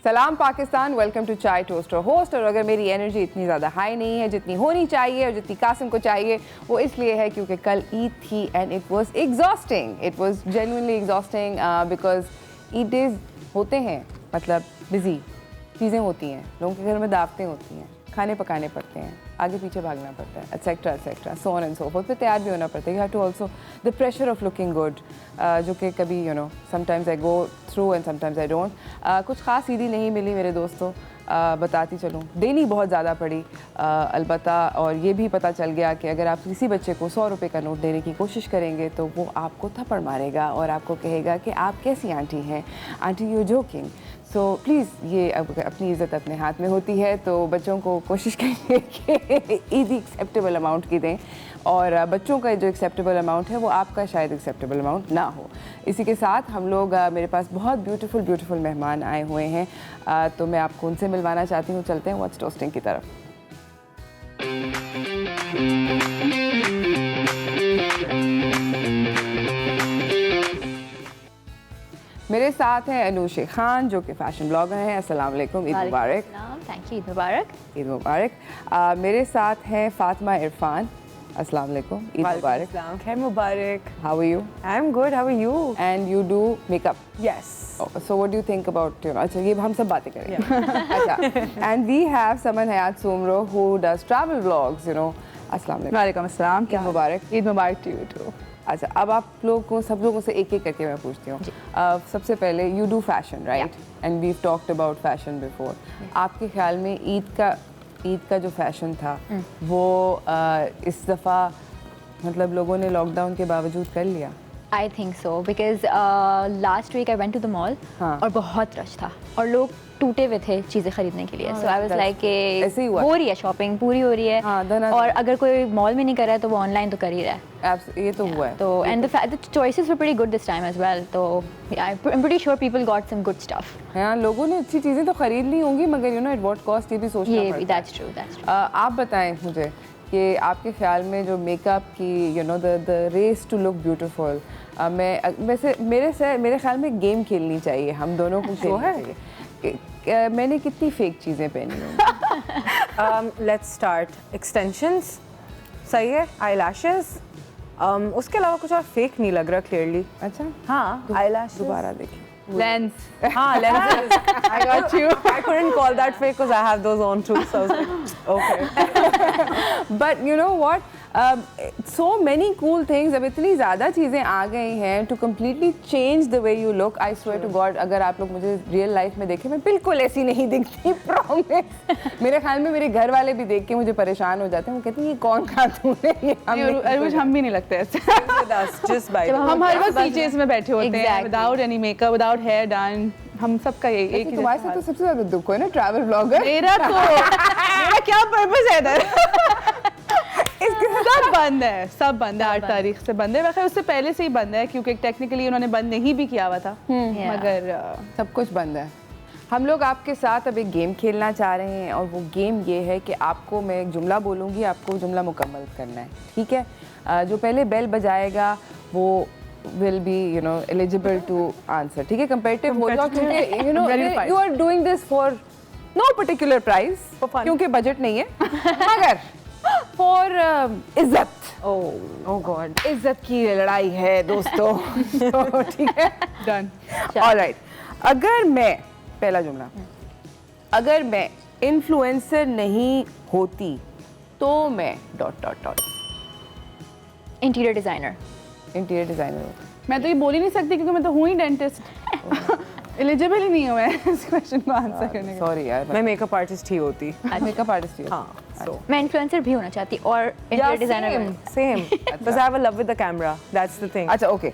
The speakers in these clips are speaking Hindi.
सलाम पाकिस्तान, वेलकम टू चाय टोस्टर होस्ट। और अगर मेरी एनर्जी इतनी ज़्यादा हाई नहीं है जितनी होनी चाहिए और जितनी कासिम को चाहिए, वो इसलिए है क्योंकि कल ईद थी and it was exhausting. It was genuinely exhausting because Eid days होते हैं, मतलब बिजी चीज़ें होती हैं, लोगों के घर में दावतें होती हैं, खाने पकाने पड़ते हैं, आगे पीछे भागना पड़ता है, etcetera etcetera, so on and so forth. फिर तैयार भी होना पड़ता है। You have to also the pressure of looking good, जो कि कभी sometimes I go through and sometimes I don't. कुछ ख़ास ईदी नहीं मिली मेरे दोस्तों, बताती चलूँ, देनी बहुत ज़्यादा पड़ी अलबत्ता। और ये भी पता चल गया कि अगर आप किसी बच्चे को 100 रुपये का नोट देने की कोशिश करेंगे तो वो आपको थप्पड़ मारेगा और आपको कहेगा कि आप कैसी आंटी हैं, aunty you joking. So please, ये अपनी इज़्ज़त अपने हाथ में होती है, तो बच्चों को कोशिश करिए कि ईदी एक्सेप्टेबल अमाउंट की दें, और बच्चों का जो एक्सेप्टेबल अमाउंट है वो आपका शायद एक्सेप्टेबल अमाउंट ना हो। इसी के साथ हम लोग मेरे पास बहुत ब्यूटीफुल मेहमान आए हुए हैं, तो मैं आपको उनसे मिलवाना चाहती हूँ। चलते हैं व्हाट्स टोस्टिंग की तरफ। मेरे साथ हैं अनूशे खान जो कि फ़ैशन ब्लॉगर हैं। अस्सलाम वालेकुम, ईद मुबारक। थैंक यू, ईद मुबारक। ईद मुबारक। मेरे साथ हैं फ़ातिमा इरफान। अस्सलाम वालेकुम, ईद मुबारक। खैर मुबारक। How are you? I am good, how are you? And you do makeup? Yes. So what do you think about, अच्छा ये हम सब बातें करेंगे। अच्छा, and we have Saman Hayat Sumro who does travel vlogs, अस्सलाम वालेकुम। वालेकुम अस्सलाम, ईद मुबारक। ईद मुबारक टू यू टू। अच्छा, अब आप लोग को सब लोगों से एक एक करके मैं पूछती हूँ। सबसे पहले you do fashion right, and we talked about fashion before. आपके ख्याल में ईद का जो फैशन था वो इस दफ़ा मतलब लोगों ने लॉकडाउन के बावजूद कर लिया? I think so because last week I went to the mall और बहुत रश था और लोग टूटे हुए थे चीज़ें खरीदने के लिए। So I was like कि हो रही है शॉपिंग, पूरी हो रही है, और अगर कोई मॉल में नहीं कर रहा है तो वो ऑनलाइन तो कर ही रहा है। ये तो हुआ है। तो and the choices were pretty good this time as well. तो I'm pretty sure people got some good stuff. हाँ, लोगों ने अच्छी चीज़ें तो खरीद ली होंगी, मगर at what cost ये भी सोचना पड़ता है। That's true, that's true. आप बताएं मुझे कि आपके ख्याल में जो मेकअप की the race to look beautiful, मैं वैसे मेरे ख्याल में गेम खेलनी चाहिए, हम दोनों को खेलनी चाहिए। मैंने कितनी फेक चीज़ें पहनी हैं? Let's start. एक्सटेंशंस सही है, आई लैशेस, उसके अलावा कुछ और फेक नहीं लग रहा क्लियरली। अच्छा, हाँ, आई लैश दोबारा देखिए। लेंस, हाँ, lenses. I got you. I couldn't call that fake because I have those on too. So I was like, okay. But you know what? So many cool things. अब इतनी ज़्यादा चीज़ें आ गई हैं to completely change the way you look. I swear to God, अगर आप लोग मुझे real life में देखें, मैं बिल्कुल ऐसी नहीं दिखती, promise. मेरे ख्याल में मेरे घर वाले भी देख के मुझे परेशान हो जाते हैं। वो कहते हैं ये कौन खातून है? ये हम भी नहीं लगते ऐसे। Just by हम हर वक्त पीछे में बैठे होते हैं, without any makeup, without hair done. हम सबका ये एक ही तुम्हारे साथ तो सबसे ज़्यादा दुख है ना, ट्रैवल ब्लॉगर। मेरा क्या पर्पस है इधर? सब बंद है 8 तारीख से बंद है। वैसे उससे पहले से ही बंद है क्योंकि टेक्निकली उन्होंने बंद नहीं भी किया हुआ था, मगर सब कुछ बंद है। हम लोग आपके साथ अब एक गेम खेलना चाह रहे हैं और वो गेम ये है कि आपको मैं एक जुमला बोलूँगी, आपको जुमला मुकम्मल करना है, ठीक है? जो पहले बेल बजाएगा वो will be eligible to answer, ठीक है? competitive हो जाओ क्योंकि you are doing this for no particular prize, क्योंकि बजट नहीं है, मगर for इज्जत। oh God, इज्जत की लड़ाई है दोस्तों। तो ठीक है, डन। ऑलराइट। अगर मैं, पहला जुमला, अगर मैं इन्फ्लुएंसर नहीं होती तो मैं ... इंटीरियर डिज़ाइनर। इंटीरियर डिज़ाइनर होती। मैं तो ये बोल ही नहीं सकती क्योंकि मैं तो हूँ ही डेंटिस्ट। एलिजिबल ही नहीं हूँ मैं इस क्वेश्चन को आंसर करने के। सॉरी यार, मैं मेकअप आर्टिस्ट ही होती। मेकअप आर्टिस्ट ही होती। हाँ, so मैं इन्फ्लुएंसर भी होना चाहती और इंटीरियर डिज़ाइनर। सेम बस I have a love with the camera, that's the thing. अच्छा, ओके।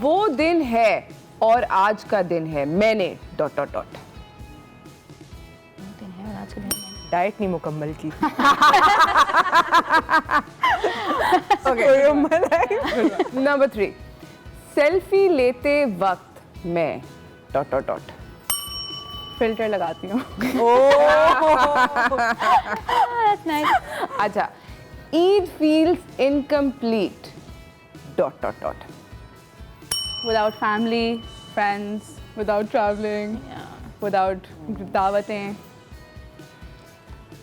वो दिन है और आज का दिन है मैंने ... डाइट नहीं मुकम्मल की। नंबर 3, सेल्फी लेते वक्त मैं ... फिल्टर लगाती हूँ। That's nice. अच्छा, Eid feels incomplete. ... Without family, friends, without traveling, without दावतें.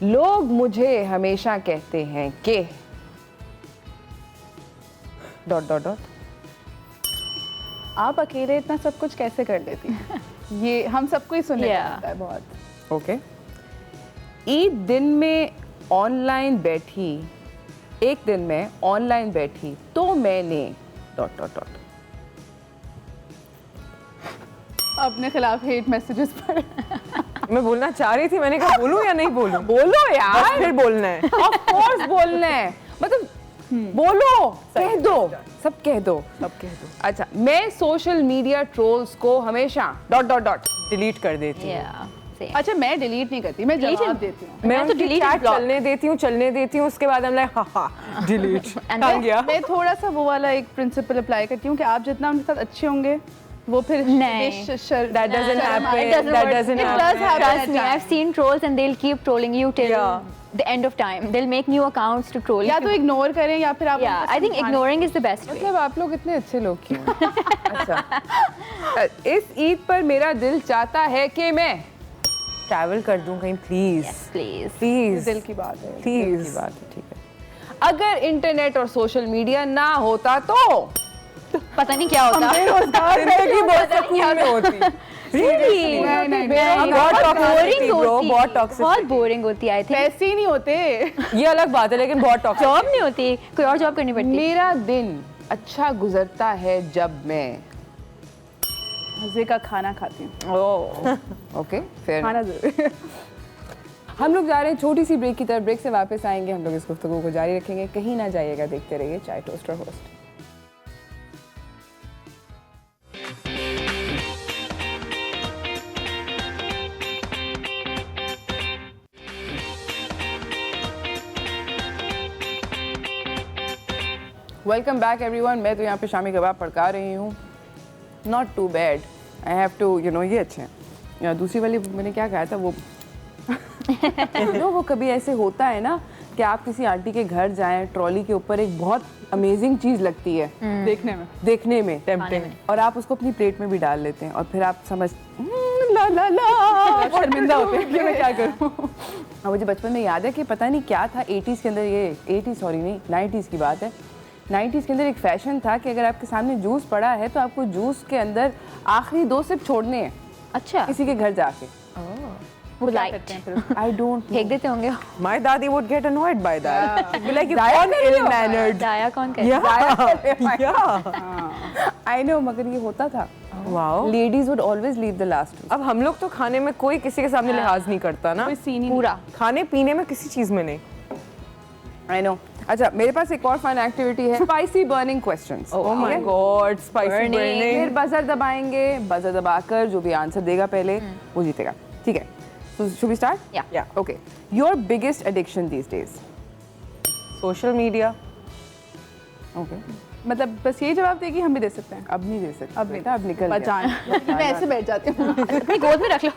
लोग मुझे हमेशा कहते हैं कि ... आप अकेले इतना सब कुछ कैसे कर लेती हैं? ये हम सबको ही सुनने को मिलता है बहुत. ओके. एक दिन में ऑनलाइन बैठी तो मैंने ... अपने खिलाफ हेट मैसेजेस पर. मैं बोलना चाह रही थी, मैंने कहा बोलूं या नहीं बोलूं. बोलो यार. बस फिर बोलना है. ऑफ कोर्स बोलना है. मतलब बोलो, कह दो, सब कह दो. अच्छा, मैं सोशल मीडिया ट्रोल्स को हमेशा ... डिलीट कर देती हूँ. Same. अच्छा, मैं डिलीट नहीं करती, मैं जवाब देती हूँ. मैं तो उनकी delete chat block. चलने देती हूँ उसके बाद हम लाइक हाँ डिलीट. मैं थोड़ा सा वो वाला एक प्रिंसिपल अप्लाई करती हूँ कि आप जितना उनके साथ अच्छे होंगे वो फिर नहीं. That doesn't happen. It doesn't That work. doesn't It happen. does happen. Trust me, at I've seen trolls and they'll keep trolling you till Yeah. the end of time. They'll make new accounts to troll you. या तो इग्नोर करें या फिर आप Yeah, I think ignoring is the best way. मतलब आप लोग इतने अच्छे लोग क्यों? अच्छा, इस ईद पर मेरा दिल चाहता है कि मैं ट्रैवल कर दूं कहीं प्लीज. Yes, please. प्लीज दिल की बात है. प्लीज. की बात है, ठीक है. अगर इंटरनेट और सोशल मीडिया ना होता तो पता नहीं क्या होता. जिंदगी बहुत सुकून में होती. Really? बहुत बोरिंग होती. बहुत टॉक्सिक. बहुत बोरिंग होती है. I think. पैसे ही नहीं होते. ये अलग बात है लेकिन बहुत टॉक्सिक. जॉब नहीं होती, कोई और जॉब करनी पड़ती. मेरा दिन अच्छा गुजरता है जब मैं मजे का खाना खाती हूँ. ओके, फिर खाना जरूर. हम लोग जा रहे हैं छोटी सी ब्रेक की तरफ. ब्रेक से वापस आएंगे, हम लोग इस गुफ्तगू को जारी रखेंगे. कहीं ना जाइएगा, देखते रहिए चाय toaster host. Welcome back everyone. मैं तो यहाँ पे शामी कबाब पड़का रही हूँ. Not too bad. I have to ये अच्छे हैं. दूसरी वाली मैंने क्या कहा था वो वो कभी ऐसे होता है ना कि आप किसी आंटी के घर जाएं, ट्रॉली के ऊपर एक बहुत अमेजिंग चीज़ लगती है देखने में टेम्पटिंग, और आप उसको अपनी प्लेट में भी डाल लेते हैं और फिर आप समझ ला ला ला शर्मिंदा होते हैं कि मैं क्या करूँ. हाँ, मुझे बचपन में याद है कि पता नहीं क्या था 80s के अंदर, ये 90s की बात है. 90s के अंदर एक फैशन था कि अगर आपके सामने जूस पड़ा है तो आपको जूस के अंदर आखिरी 2 सिप छोड़ने हैं. अच्छा. किसी के घर जाके. Light. I don't फेंक देते होंगे. My daddy would get annoyed by that. She'd be like, you're on ill-mannered. दाया कौन करे? Yeah. I know, मगर ये होता था. Wow. Ladies would always leave the last. अब हम लोग तो खाने में कोई किसी के सामने लिहाज नहीं करता ना. पूरा. खाने पीने में किसी चीज में नहीं. I know. अच्छा, मेरे पास एक और फन एक्टिविटी है. Spicy burning questions. Oh my God, spicy burning. फिर बजर दबाएंगे. बजर दबाकर जो भी आंसर देगा पहले वो जीतेगा. ठीक है. So should we start? Yeah. Okay. Your biggest addiction these days? Social media. Okay. मतलब बस ये जवाब देगी, हम भी दे सकते हैं. अब नहीं दे सकते. अब नहीं. बेटा, अब निकल गया. मैं ऐसे बैठ जाती हूँ. अपनी गोद में रख लो.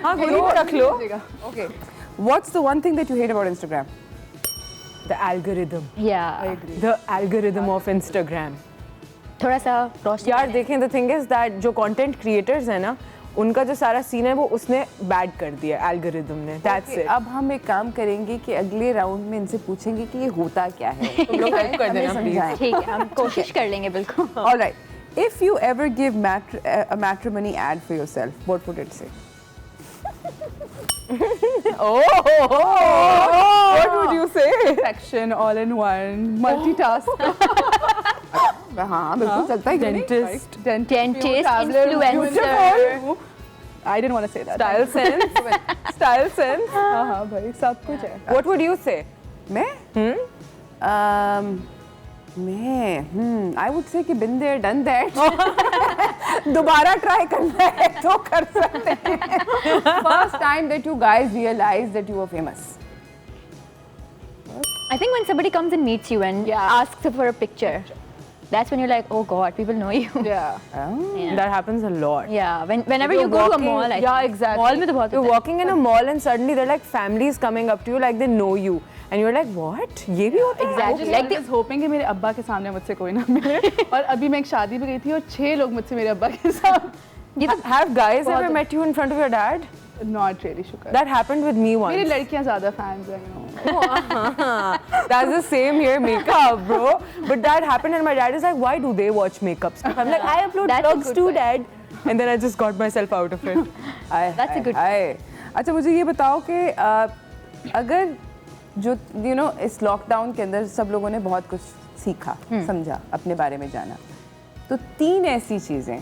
हाँ, गोली में रख लो. Okay. What's the one thing that you hate about Instagram? The algorithm. Yeah. The algorithm of Instagram. थोड़ा सा रोशनी. यार देखें, the thing is that जो content creators है ना, उनका जो सारा सीन है वो उसने बैड कर दिया एल्गोरिदम ने. That's it. अब हम एक काम करेंगे कि अगले राउंड में इनसे पूछेंगे कि ये होता क्या है. तुम लोग हेल्प कर देना प्लीज. ठीक है, हम कोशिश कर लेंगे बिल्कुल. All right. If you ever give a matrimony ad for yourself, what would it say? What would you say? Perfection, all in one, multitask. हाँ, बिल्कुल चलता है. Dentist. Dentist, influencer. I didn't want to say that. Style sense. Style sense. हाँ भाई, सब कुछ है. What would you say? मैं? मैं I would say कि been there, done that. दोबारा try करना है तो कर सकते हैं. First time that you guys realized that you were famous. I think when somebody comes and meets you and asks for a picture, that's when you're like, oh God, people know you. Yeah. Yeah. That happens a lot. Yeah, whenever you go to a mall, I yeah, think. exactly. Mall में तो बहुत You're होता है. walking in a mall and suddenly there are like families coming up to you, like they know you, and you're like what, ये भी होता है? Exactly. Like I was hoping कि मेरे अब्बा के सामने मुझसे कोई ना मिले और अभी मैं एक शादी पे गई थी और 6 लोग मुझसे मेरे अब्बा के साथ Have guys ever met you in front of your dad? Not really शुक्र That happened with me once. मेरी लड़कियां ज़्यादा fans हैं you know. That's the same here, makeup, bro. But that happened, and my dad is like, "Why do they watch makeup stuff?" I'm like, "I upload That's a vlogs good too, point. Dad." And then I just got myself out of it. That's a good अच्छा मुझे ये बताओ कि अगर जो यू नो इस लॉकडाउन के अंदर सब लोगों ने बहुत कुछ सीखा समझा अपने बारे में जाना, तो 3 ऐसी चीज़ें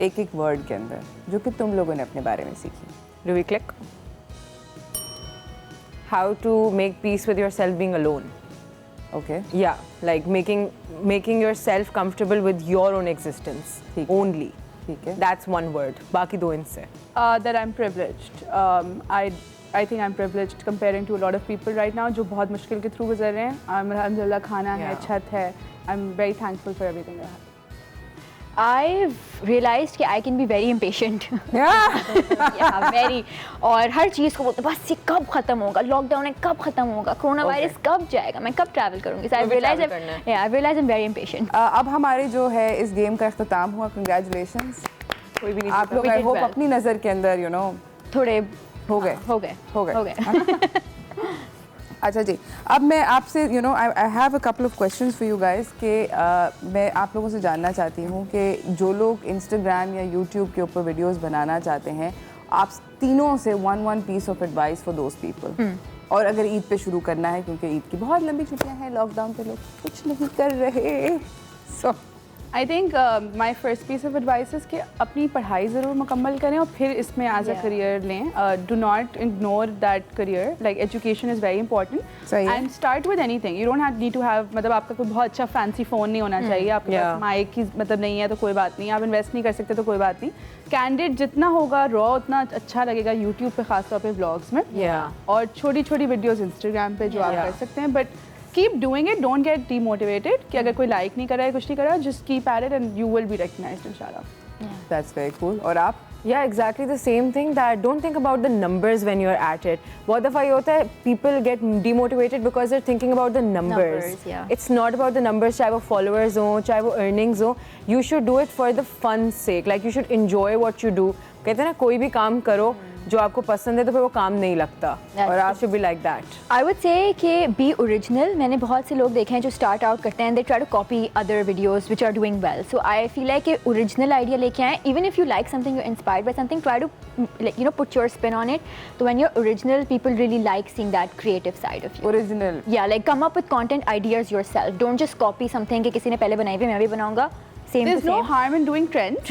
एक वर्ड के अंदर जो कि तुम लोगों ने अपने बारे में सीखी. Do we click? How to make peace with yourself being alone. Okay. Yeah, like making yourself comfortable with your own existence only. ठीक है. That's one word. बाकी 2 इनसे. That I'm privileged. I think I'm privileged comparing to a lot of people right now जो बहुत मुश्किल के थ्रू गुजर रहे हैं. अल्हम्दुलिल्लाह खाना है, छत है. I'm very thankful for everything I have. I've realized कि I can be very impatient. Yeah. Very. और हर चीज़ को बोलते बस ये कब खत्म होगा, लॉकडाउन है कब खत्म होगा, कोरोना वायरस कब जाएगा, मैं कब ट्रैवल करूँगी. So I've realized I'm very impatient. अब हमारे जो है इस गेम का इख्तिताम हुआ. कंग्रेचुलेशंस. कोई भी नहीं. आप लोग आई होप अपनी नज़र के अंदर यू नो थोड़े हो गए. अच्छा जी, अब मैं आपसे you know I have a couple of questions for you guys कि मैं आप लोगों से जानना चाहती हूँ कि जो लोग इंस्टाग्राम या यूट्यूब के ऊपर वीडियोस बनाना चाहते हैं, आप तीनों से one piece of advice for those people. और अगर ईद पे शुरू करना है क्योंकि ईद की बहुत लंबी छुट्टियाँ हैं, लॉकडाउन पे लोग कुछ नहीं कर रहे. सो I think my first piece of advice is कि अपनी पढ़ाई ज़रूर मुकम्मल करें और फिर इसमें as a career लें. Do not ignore that career. Like education is very important. And start with anything. You don't need to have मतलब आपका कोई बहुत अच्छा fancy phone नहीं होना चाहिए. आपके पास mic की मतलब नहीं है तो कोई बात नहीं. आप invest नहीं कर सकते तो कोई बात नहीं. Candid जितना होगा raw उतना अच्छा लगेगा YouTube पे खास तौर पे vlogs में. और छोटी-छोटी videos Instagram पे जो आप कर सकते हैं. But keep doing it, don't get demotivated कि अगर कोई like नहीं कर रहा है, कुछ नहीं कर रहा है, just keep at it and you will be recognized inshallah. That's very cool. और आप? Yeah, exactly the same thing. That don't think about the numbers when you're at it. बहुत दफ़ा ये होता है people get demotivated because they're thinking about the numbers. It's not about the numbers. चाहे वो followers हो, चाहे वो earnings हो. You should do it for the fun sake. Like you should enjoy what you do. कहते हैं ना कोई भी काम करो जो आपको पसंद है तो फिर वो काम नहीं लगता. और आप should be like that. I would say कि be original. मैंने बहुत से लोग देखे हैं जो start out करते हैं, they try to copy other videos which are doing well. So I feel like कि original idea लेके आएं. Even if you like something, you're inspired by something, try to like you know put your spin on it. So when you're original, people really like seeing that creative side of you. Original. Yeah, like come up with content ideas yourself. Don't just copy something कि किसी ने पहले बनाई हुई मैं भी बनाऊंगा. There's no harm in doing trends.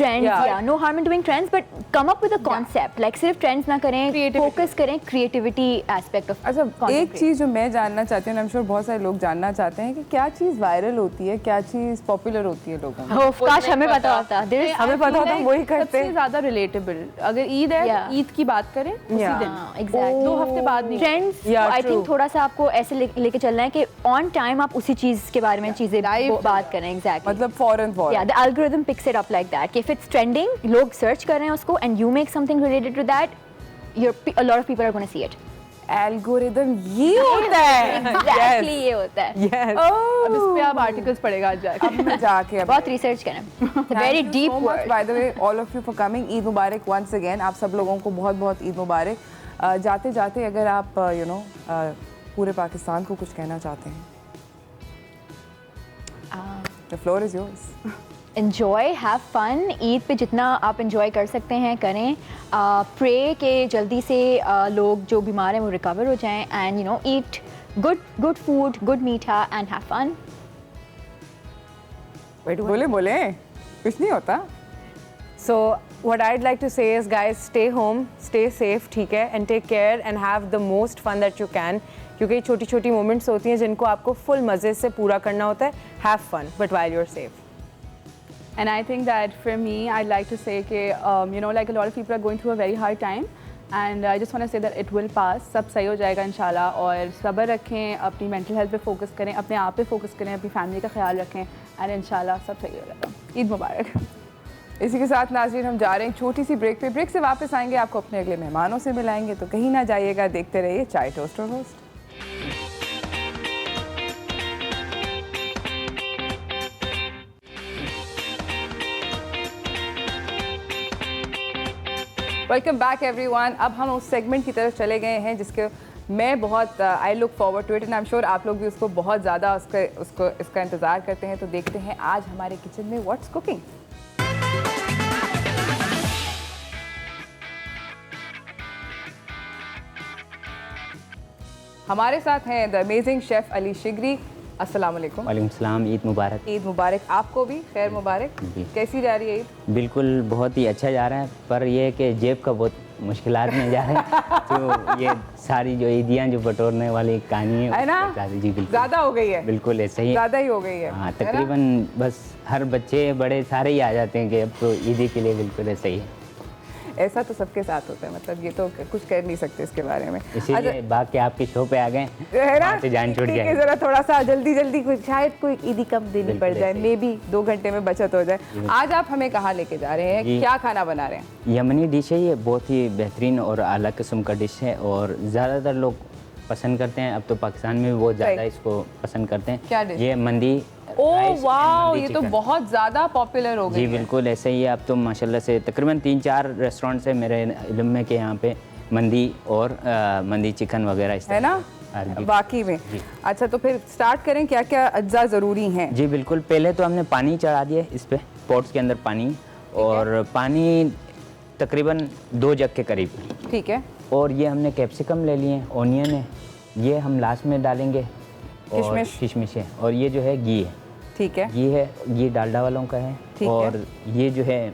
No harm in doing trends, but come up with a concept. Like सिर्फ trends ना करें, focus करें creativity aspect of. अच्छा एक चीज़ जो मैं जानना चाहती हूँ, I'm sure बहुत सारे लोग जानना चाहते हैं कि क्या चीज़ वायरल होती है, क्या चीज़ पॉपुलर होती है लोगों में. काश हमें पता होता. हमें पता होता वही करते. सबसे ज़्यादा relatable. अगर ईद है, ईद की बात करें उसी दिन. Exactly. 2 हफ्ते बाद नहीं. Trends, I think थोड़ा सा आपको ऐसे लेके चलना है कि on time आप उसी चीज़ के बारे में चीज़ें बात करें. Exactly. मतलब फौरन. Yeah, the algorithm picks it up like that. If it's trending, लोग search कर रहे हैं उसको, and you make something related to that, a lot of people are going to see it. Algorithm ये होता है. Exactly ये होता है. Yes. अब इस पे आप articles पढ़ेगा आज जाके. अब मैं जाके बहुत research करें. It's a very deep so much, word. by the way, all of you for coming. Eid Mubarak once again. आप सब लोगों को बहुत बहुत ईद मुबारक. जाते जाते अगर आप you know पूरे पाकिस्तान को कुछ कहना चाहते हैं, the floor is yours. Enjoy, have fun. Eid पे जितना आप enjoy कर सकते हैं करें. Pray कि जल्दी से लोग जो बीमार हैं वो recover हो जाएं, and you know eat good food, good मीठा and have fun. बोले कुछ नहीं होता. So what I'd like to say is, guys, stay home, stay safe, ठीक है, and take care and have the most fun that you can. क्योंकि छोटी-छोटी moments होती हैं जिनको आपको full मज़े से पूरा करना होता है. Have fun, but while you're safe. And I think that for me, I'd like to say that you know, like a lot of people are going through a very hard time, and I just want to say that it will pass. सब सही हो जाएगा इंशाल्लाह. और सब्र रखें, अपनी mental health पे focus करें, अपने आप पे focus करें, अपनी family का ख्याल रखें, and इंशाल्लाह सब सही हो जाएगा. ईद मुबारक. इसी के साथ नाज़रीन हम जा रहे हैं छोटी सी ब्रेक पे. ब्रेक से वापस आएंगे, आपको अपने अगले मेहमानों से मिलाएंगे, तो कहीं ना जाइएगा, देखते रहिए चाय टोस्ट और रोस्ट. Welcome back everyone. अब हम उस सेगमेंट की तरफ चले गए हैं जिसके मैं बहुत I look forward to it and I am sure आप लोग भी उसको बहुत ज़्यादा इसका इंतज़ार करते हैं। तो देखते हैं आज हमारे किचन में व्हाट्स कुकिंग। हमारे साथ हैं द अमेजिंग शेफ अली शिगरी। अस्सलाम वालेकुम। वालेकुम सलाम। ईद मुबारक। ईद मुबारक आपको भी, खैर मुबारक। कैसी जा रही है ईद? बिल्कुल बहुत ही अच्छा जा रहा है, पर ये है कि जेब का बहुत मुश्किलात में जा रहे हैं। तो ये सारी जो ईदियाँ जो बटोरने वाली कहानी है ना, जी बिल्कुल ज़्यादा हो गई है। बिल्कुल ऐसा ही, ज़्यादा ही हो गई है। हाँ, तकरीबन बस हर बच्चे बड़े सारे ही आ जाते हैं कि अब तो ईदी के लिए बिल्कुल ऐसा ही है। ऐसा तो सबके साथ होता है, मतलब ये तो कुछ कर नहीं सकते इसके बारे में। इसीलिए बाकी आपके शो पे आ गए है ना, तो जान छूट जाए। जरा थोड़ा सा जल्दी कुछ, शायद कोई ईदी कम देनी पड़ जाए, मे बी 2 घंटे में बचत हो जाए। आज आप हमें कहाँ लेके जा रहे हैं, क्या खाना बना रहे हैं? यमनी डिश है ये, बहुत ही बेहतरीन और अलग किस्म का डिश है और ज़्यादातर लोग पसंद करते हैं। अब तो पाकिस्तान में भी बहुत ज़्यादा इसको पसंद करते हैं। क्या डिश? ये मंदी। ओह वाह, ये तो बहुत ज़्यादा पॉपुलर हो गई जी बिल्कुल ऐसे ही है। अब तो माशाल्लाह से तकरीबन 3-4 रेस्टोरेंट्स है मेरे इल्म में कि यहाँ पे मंदी और मंदी चिकन वगैरह इस है ना, वाकई में। अच्छा, तो फिर स्टार्ट करें, क्या क्या अज्जा ज़रूरी हैं? जी बिल्कुल, पहले तो हमने पानी चढ़ा दिया इस पे, पॉट्स के अंदर पानी, और पानी तकरीबन 2 जग के करीब। ठीक है। और ये हमने कैप्सिकम ले लिए, ऑनियन है, ये हम लास्ट में डालेंगे, और किशमिश है, और ये जो है घी है। ठीक है। घी है, ये डालडा वालों का है। और ये जो है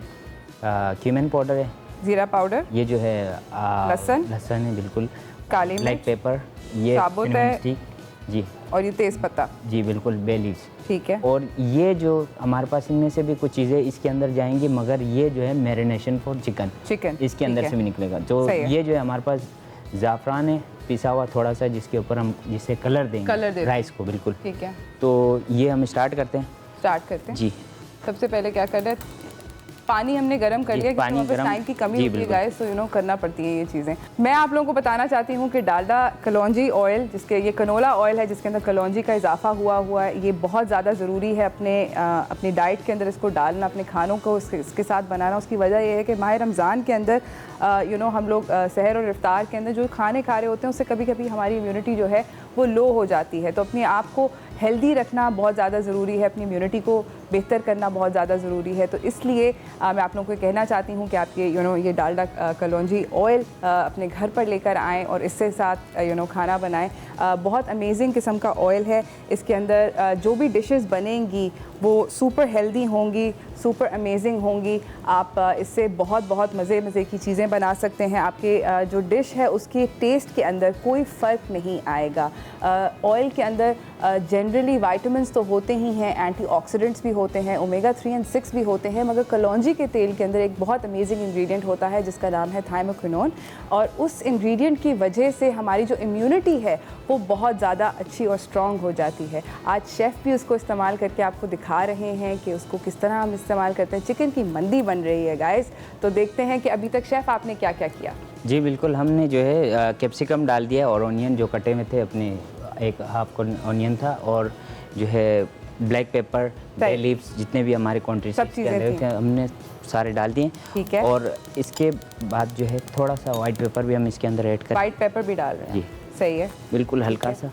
क्यूमिन पाउडर है, जीरा पाउडर, ये जो है लहसुन है बिल्कुल, काली ब्लैक पेपर, ये साबुत है जी, और ये तेज पत्ता। जी बिल्कुल, बे लीव्स। ठीक है। और ये जो हमारे पास इनमें से भी कुछ चीज़ें इसके अंदर जाएंगी, मगर ये जो है मैरिनेशन फॉर चिकन इसके अंदर से भी निकलेगा। तो ये जो है हमारे पास ज़ाफ़रान है पिसा हुआ थोड़ा सा, जिसके ऊपर हम जिससे कलर देंगे राइस को। बिल्कुल ठीक है। तो ये हम स्टार्ट करते हैं। जी, सबसे पहले क्या कर रहे हैं, पानी हमने गर्म कर लिया क्योंकि टाइम की कमी होती है गाइस, तो करना पड़ती है ये चीज़ें। मैं आप लोगों को बताना चाहती हूँ कि डालडा कलौंजी ऑयल, जिसके ये कनोला ऑयल है जिसके अंदर कलौंजी का इजाफा हुआ है, ये बहुत ज़्यादा ज़रूरी है अपनी डाइट के अंदर इसको डालना, अपने खानों को इसके साथ बनाना। उसकी वजह यह है कि माह रमज़ान के अंदर हम लोग सहर और इफ्तार के अंदर जो खाने खा रहे होते हैं उससे कभी कभी हमारी इम्यूनिटी जो है वो लो हो जाती है। तो अपने आप को हेल्दी रखना बहुत ज़्यादा ज़रूरी है, अपनी इम्यूनिटी को बेहतर करना बहुत ज़्यादा ज़रूरी है। तो इसलिए मैं आप लोगों को कहना चाहती हूँ कि आप ये डालडा कलौंजी ऑयल अपने घर पर लेकर आएँ और इससे साथ खाना बनाएं। बहुत अमेजिंग किस्म का ऑयल है। इसके अंदर जो भी डिशेस बनेंगी वो सुपर हेल्दी होंगी, सुपर अमेजिंग होंगी। आप इससे बहुत मज़े की चीज़ें बना सकते हैं। आपके जो डिश है उसके टेस्ट के अंदर कोई फ़र्क नहीं आएगा। ऑयल के अंदर जनरली विटामिन्स तो होते ही हैं, एंटीऑक्सीडेंट्स भी होते हैं, ओमेगा 3 और 6 भी होते हैं, मगर कलौंजी के तेल के अंदर एक बहुत अमेजिंग इंग्रेडिएंट होता है जिसका नाम है थाइमोक्विनोन, और उस इंग्रेडिएंट की वजह से हमारी जो इम्यूनिटी है वो बहुत ज़्यादा अच्छी और स्ट्रॉन्ग हो जाती है। आज शेफ़ भी उसको इस्तेमाल करके आपको दिखा रहे हैं कि उसको किस तरह हम इस्तेमाल करते हैं। चिकन की मंदी बन रही है गाइस, तो देखते हैं कि अभी तक शेफ़ आपने क्या क्या किया। जी बिल्कुल, हमने जो है कैप्सिकम डाल दिया और ऑनियन जो कटे में थे अपने, एक हाफ ऑनियन था, और जो है ब्लैक पेपर, बे लीव्स, जितने भी हमारे क्वांटिटी थे हमने सारे डाल दिए। ठीक है। और इसके बाद जो है थोड़ा सा वाइट पेपर भी हम इसके अंदर ऐड करें। वाइट पेपर भी डाल रहे हैं? जी सही है, बिल्कुल हल्का सा।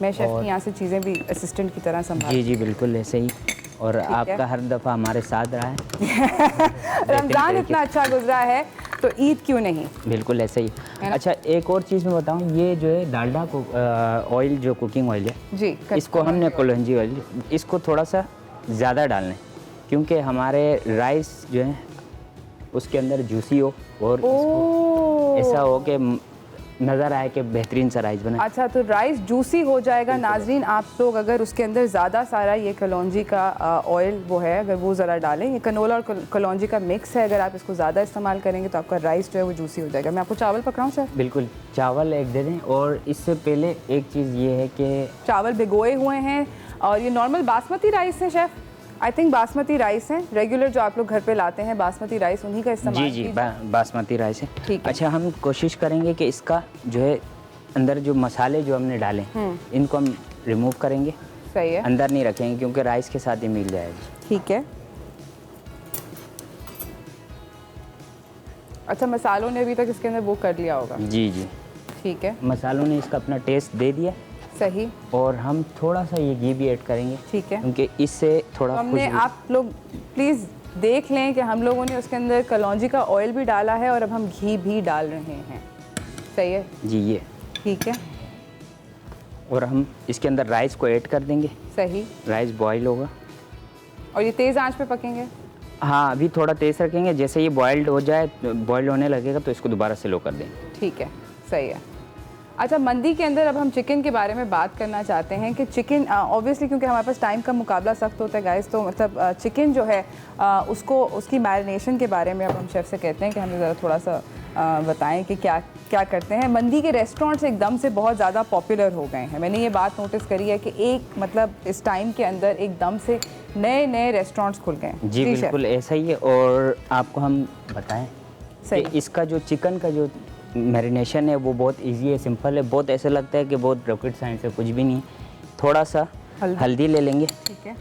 मैं शेफ की यहाँ से चीज़ें भी असिस्टेंट की तरह संभाल। जी बिल्कुल ऐसे ही, और आपका हर दफ़ा हमारे साथ रहा है। रमज़ान इतना अच्छा गुजरा है तो ईद क्यों नहीं। बिल्कुल ऐसे ही। अच्छा, एक और चीज़ मैं बताऊँ, ये जो है डालडा को ऑयल जो कुकिंग ऑयल है जी, इसको हमने कलौंजी ऑयल, इसको थोड़ा सा ज़्यादा डालना है क्योंकि हमारे राइस जो है उसके अंदर जूसी हो और ऐसा हो कि नज़र आए कि बेहतरीन सा राइस बने। अच्छा, तो राइस जूसी हो जाएगा। नाजरीन, आप लोग अगर उसके अंदर ज़्यादा सारा ये कलौंजी का ऑयल वो है, अगर वो ज़रा डालें, ये कनोला और कलौंजी का मिक्स है, अगर आप इसको ज़्यादा इस्तेमाल करेंगे तो आपका राइस जो है वो जूसी हो जाएगा। मैं आपको चावल पकड़ाऊँ सर? बिल्कुल, चावल एक दे दें। और इससे पहले एक चीज़ ये है कि चावल भिगोए हुए हैं, और ये नॉर्मल बासमती राइस है chef, I think basmati rice है, रेगुलर जो आप लोग घर पे लाते हैं बासमती राइस, उन्हीं का इस्तेमाल। जी बासमती राइस है। ठीक है। अच्छा, हम कोशिश करेंगे कि इसका जो है अंदर जो मसाले जो हमने डाले इनको हम रिमूव करेंगे। सही है। अंदर नहीं रखेंगे क्योंकि राइस के साथ ही मिल जाएगा। ठीक है। अच्छा, मसालों ने अभी तक इसके अंदर वो कर लिया होगा। जी जी, ठीक है, मसालों ने इसका अपना टेस्ट दे दिया। सही। और हम थोड़ा सा ये घी भी ऐड करेंगे, ठीक है, क्योंकि इससे थोड़ा हमने, आप लोग प्लीज़ देख लें कि हम लोगों ने उसके अंदर कलौंजी का ऑयल भी डाला है और अब हम घी भी डाल रहे हैं। सही है जी, ये ठीक है। और हम इसके अंदर राइस को ऐड कर देंगे। सही। राइस बॉईल होगा और ये तेज़ आंच पे पकेंगे। हाँ, अभी थोड़ा तेज़ रखेंगे, जैसे ये बॉइल्ड हो जाए, बॉइल्ड होने लगेगा तो इसको दोबारा से लो कर देंगे। ठीक है, सही है। अच्छा, मंदी के अंदर अब हम चिकन के बारे में बात करना चाहते हैं कि चिकन ऑब्वियसली क्योंकि हमारे पास टाइम का मुकाबला सख्त होता है गाइस, तो मतलब चिकन जो है उसको, उसकी मैरिनेशन के बारे में अब हम शेफ़ से कहते हैं कि हमें ज़रा थोड़ा सा बताएं कि क्या क्या करते हैं। मंदी के रेस्टोरेंट्स एकदम से बहुत ज़्यादा पॉपुलर हो गए हैं। मैंने ये बात नोटिस करी है कि एक मतलब इस टाइम के अंदर एकदम से नए नए रेस्टोरेंट्स खुल गए हैं। जी बिल्कुल ऐसा ही है। और आपको हम बताएं कि इसका जो चिकन का जो मैरिनेशन है वो बहुत इजी है, सिंपल है। बहुत ऐसा लगता है कि बहुत रॉकेट साइंस है, कुछ भी नहीं है। थोड़ा सा हल्दी ले लेंगे, ठीक है,